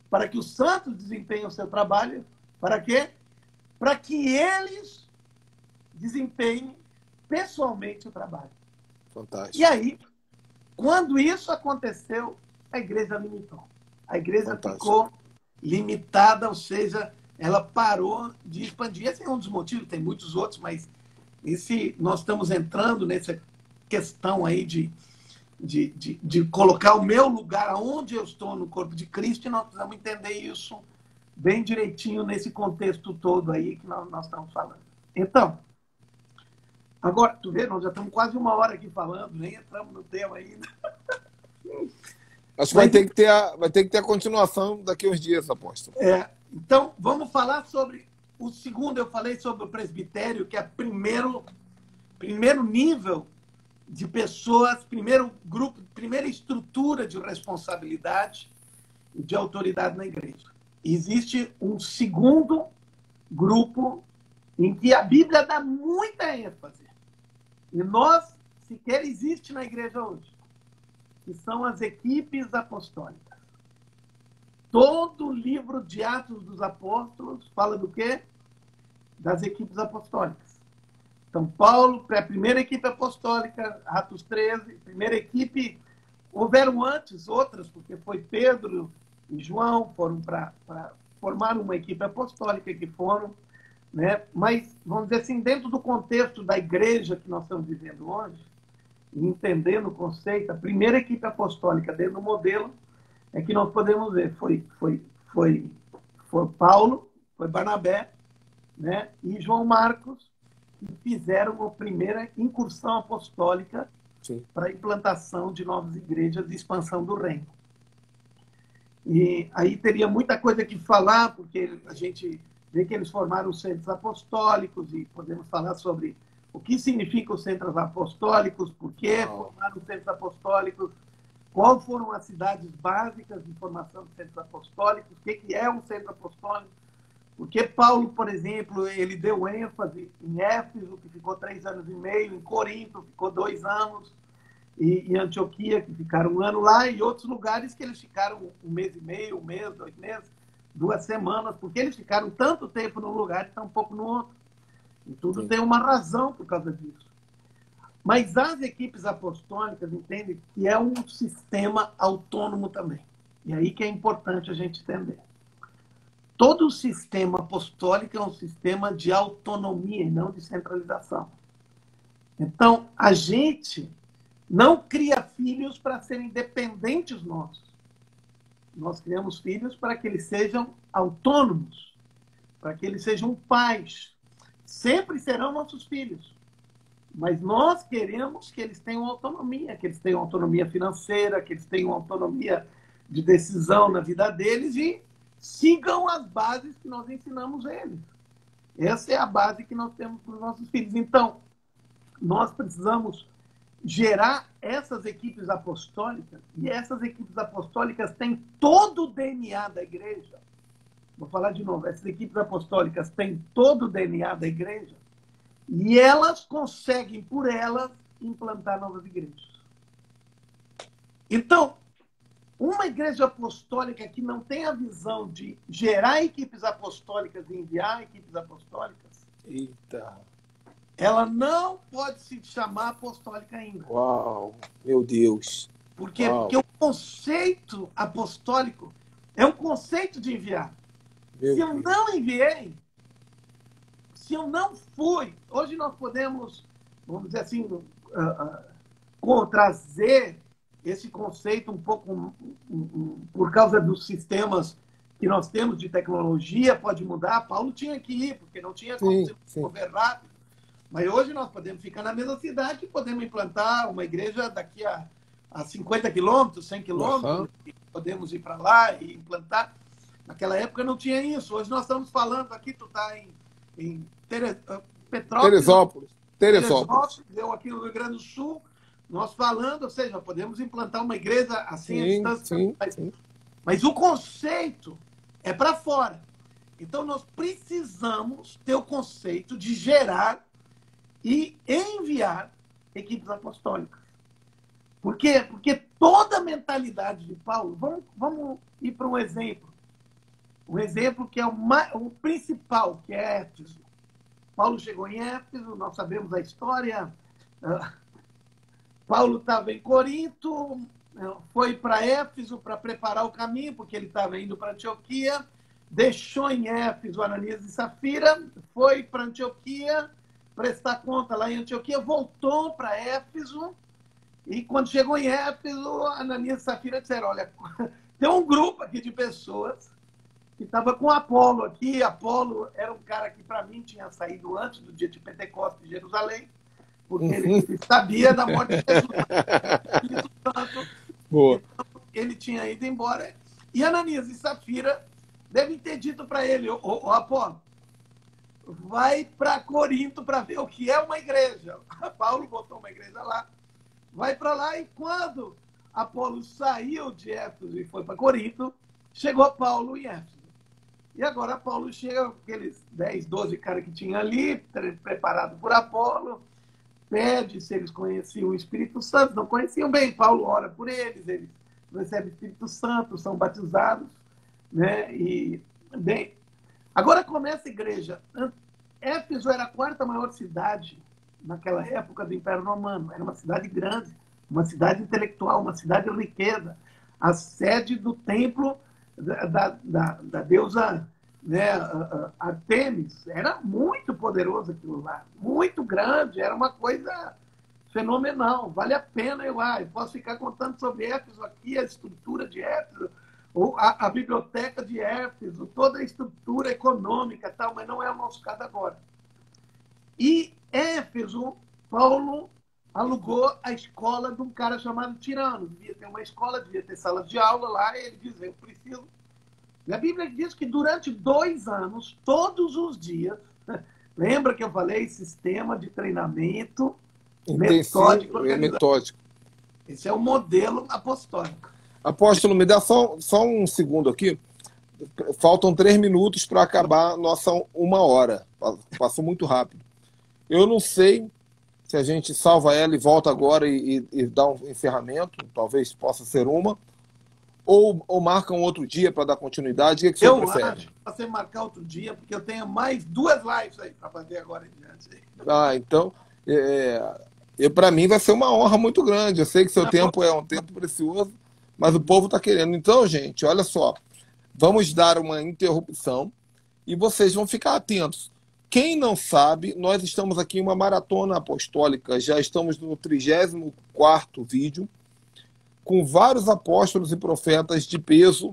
Speaker 2: para que os santos desempenhem o seu trabalho. Para quê? Para que eles desempenhem pessoalmente o trabalho.
Speaker 1: Fantástico.
Speaker 2: E aí, quando isso aconteceu, a igreja limitou. a igreja
Speaker 1: Fantástico.
Speaker 2: ficou limitada, ou seja, ela parou de expandir. Esse é um dos motivos, tem muitos outros, mas nós estamos entrando nessa questão aí de colocar o meu lugar onde eu estou no corpo de Cristo, e nós precisamos entender isso bem direitinho nesse contexto todo aí que nós estamos falando. Então, agora, tu vê, nós já estamos quase 1 hora aqui falando, nem entramos no tema ainda.
Speaker 1: Acho que vai ter que ter a continuação daqui a uns dias, apóstolo.
Speaker 2: Então, vamos falar sobre o segundo. Eu falei sobre o presbitério, que é primeiro nível de pessoas, primeiro grupo, primeira estrutura de responsabilidade e de autoridade na igreja. Existe um segundo grupo em que a Bíblia dá muita ênfase. E nós, sequer existe na igreja hoje, que são as equipes apostólicas. Todo o livro de Atos dos Apóstolos fala do quê? Das equipes apostólicas. Então, Paulo, a primeira equipe apostólica, Atos 13, primeira equipe, houveram antes outras, porque foi Pedro e João, foram para formar uma equipe apostólica que foram, né? Mas, vamos dizer assim, dentro do contexto da igreja que nós estamos vivendo hoje, e entendendo o conceito, a primeira equipe apostólica dentro do modelo é que nós podemos ver, foi Paulo, foi Barnabé, né? E João Marcos, que fizeram a primeira incursão apostólica para a implantação de novas igrejas e expansão do reino. E aí teria muita coisa que falar, porque a gente vê que eles formaram os centros apostólicos e podemos falar sobre o que significa os centros apostólicos, por que formaram os centros apostólicos, quais foram as cidades básicas de formação dos centros apostólicos, o que é um centro apostólico, porque Paulo, por exemplo, ele deu ênfase em Éfeso, que ficou 3 anos e meio, em Corinto, ficou 2 anos, e em Antioquia, que ficaram 1 ano lá, e outros lugares que eles ficaram 1 mês e meio, 1 mês, 2 meses, 2 semanas, porque eles ficaram tanto tempo num lugar e tão pouco no outro. E tudo tem uma razão por causa disso. Mas as equipes apostólicas entendem que é um sistema autônomo também. E aí que é importante a gente entender. Todo o sistema apostólico é um sistema de autonomia e não de centralização. Então, a gente não cria filhos para serem dependentes nossos. Nós criamos filhos para que eles sejam autônomos, para que eles sejam pais. Sempre serão nossos filhos. Mas nós queremos que eles tenham autonomia, que eles tenham autonomia financeira, que eles tenham autonomia de decisão na vida deles e sigam as bases que nós ensinamos a eles. Essa é a base que nós temos para os nossos filhos. Então, nós precisamos gerar essas equipes apostólicas, e essas equipes apostólicas têm todo o DNA da igreja. Vou falar de novo, essas equipes apostólicas têm todo o DNA da igreja, e elas conseguem, por elas, implantar novas igrejas. Então, uma igreja apostólica que não tem a visão de gerar equipes apostólicas e enviar equipes apostólicas, ela não pode se chamar apostólica ainda.
Speaker 1: Uau, meu Deus.
Speaker 2: Por quê? Porque o conceito apostólico é um conceito de enviar. Se eu não enviei, se eu não fui, hoje nós podemos, vamos dizer assim, trazer esse conceito um pouco por causa dos sistemas que nós temos de tecnologia, pode mudar. Paulo tinha que ir, porque não tinha como se mover rápido. Mas hoje nós podemos ficar na mesma cidade e podemos implantar uma igreja daqui a 50 quilômetros, 100 quilômetros, podemos ir para lá e implantar. Naquela época não tinha isso. Hoje nós estamos falando aqui, tu está em
Speaker 1: Teresópolis.
Speaker 2: Eu aqui no Rio Grande do Sul, nós falando, ou seja, podemos implantar uma igreja assim à distância. Mas o conceito é para fora. Então nós precisamos ter o conceito de gerar e enviar equipes apostólicas. Por quê? Porque toda a mentalidade de Paulo... Vamos ir para um exemplo. Um exemplo que é o principal, que é Éfeso. Paulo chegou em Éfeso, nós sabemos a história. Paulo estava em Corinto, foi para Éfeso para preparar o caminho, porque ele estava indo para Antioquia, deixou em Éfeso Ananias e Safira, foi para Antioquia, prestar conta lá em Antioquia, voltou para Éfeso, e quando chegou em Éfeso, Ananias e Safira disseram, olha, tem um grupo aqui de pessoas que estava com Apolo aqui. Apolo era um cara que, para mim, tinha saído antes do dia de Pentecostes de Jerusalém, porque ele sabia da morte de Jesus. Boa. Então, ele tinha ido embora. E Ananias e Safira devem ter dito para ele, ô Apolo, vai para Corinto para ver o que é uma igreja. Paulo botou uma igreja lá. Vai para lá, e quando Apolo saiu de Éfeso e foi para Corinto, chegou Paulo em Éfeso. E agora Paulo chega com aqueles 10, 12 caras que tinha ali, preparado por Apolo, pede se eles conheciam o Espírito Santo. Não conheciam bem. Paulo ora por eles recebem o Espírito Santo, são batizados, né? E, bem, agora começa a igreja. Éfeso era a quarta maior cidade naquela época do Império Romano. Era uma cidade grande, uma cidade intelectual, uma cidade de riqueza, a sede do templo da deusa, né, Artemis. Era muito poderoso aquilo lá, muito grande, era uma coisa fenomenal. Vale a pena eu posso ficar contando sobre Éfeso aqui, a estrutura de Éfeso, ou a biblioteca de Éfeso, toda a estrutura econômica, tal, mas não é o nosso caso agora. E Éfeso, Paulo alugou a escola de um cara chamado Tirano. Devia ter uma escola, devia ter sala de aula lá, e ele diz, eu preciso. E a Bíblia diz que durante 2 anos, todos os dias, lembra que eu falei sistema de treinamento metódico. Esse é o modelo apostólico.
Speaker 1: Apóstolo, me dá só um segundo aqui. Faltam 3 minutos para acabar a nossa 1 hora. Passou muito rápido. Eu não sei se a gente salva ela e volta agora e dá um encerramento, talvez possa ser uma, ou marca um outro dia para dar continuidade. O que você prefere?
Speaker 2: Eu acho que você marcar outro dia, porque eu tenho mais 2 lives aí para fazer agora em diante.
Speaker 1: Então, para mim vai ser uma honra muito grande. Eu sei que seu tempo é um tempo precioso, mas o povo está querendo. Então, gente, olha só, vamos dar uma interrupção e vocês vão ficar atentos. Quem não sabe, nós estamos aqui em uma maratona apostólica, já estamos no 34º vídeo, com vários apóstolos e profetas de peso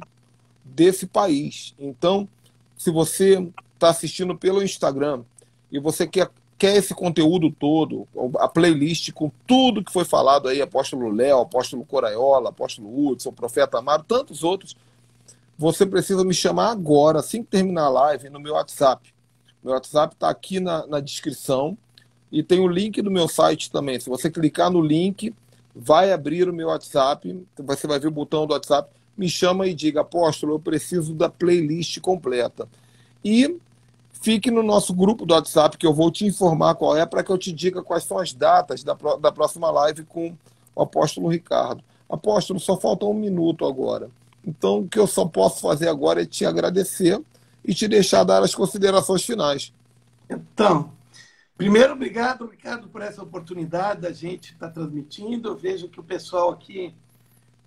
Speaker 1: desse país. Então, se você está assistindo pelo Instagram e você quer esse conteúdo todo, a playlist com tudo que foi falado aí, apóstolo Léo, apóstolo Coraiola, apóstolo Hudson, profeta Amaro, tantos outros, você precisa me chamar agora, assim que terminar a live, no meu WhatsApp. Meu WhatsApp está aqui na descrição e tem o link do meu site também. Se você clicar no link, vai abrir o meu WhatsApp, você vai ver o botão do WhatsApp, me chama e diga, apóstolo, eu preciso da playlist completa. E fique no nosso grupo do WhatsApp, que eu vou te informar qual é, para que eu te diga quais são as datas da próxima live com o apóstolo Ricardo. Apóstolo, só falta 1 minuto agora. Então, o que eu só posso fazer agora é te agradecer e te deixar dar as considerações finais.
Speaker 2: Então, primeiro, obrigado, Ricardo, por essa oportunidade da gente estar transmitindo. Eu vejo que o pessoal aqui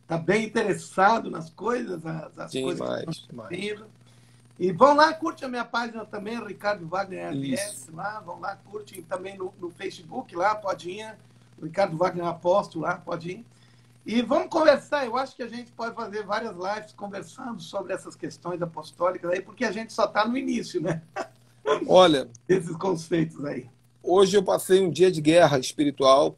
Speaker 2: está bem interessado nas coisas, as
Speaker 1: Sim,
Speaker 2: coisas
Speaker 1: mais.
Speaker 2: que estão vindo. E vão lá, curte a minha página também, Ricardo Wagner RS, lá, vão lá, curte também no Facebook, lá, pode ir, Ricardo Wagner Apóstolo, lá, pode ir. E vamos conversar. Eu acho que a gente pode fazer várias lives conversando sobre essas questões apostólicas aí, porque a gente só está no início, né?
Speaker 1: Olha,
Speaker 2: esses conceitos aí.
Speaker 1: Hoje eu passei um dia de guerra espiritual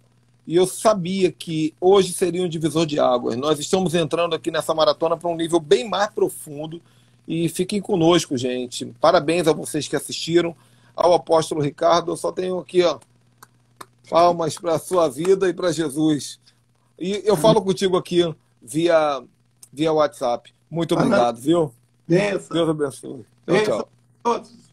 Speaker 1: e eu sabia que hoje seria um divisor de águas. Nós estamos entrando aqui nessa maratona para um nível bem mais profundo e fiquem conosco, gente. Parabéns a vocês que assistiram. Ao apóstolo Ricardo, eu só tenho aqui, palmas para a sua vida e para Jesus. E eu falo contigo aqui via WhatsApp. Muito obrigado, viu?
Speaker 2: Benção.
Speaker 1: Deus abençoe.
Speaker 2: Tchau. Todos.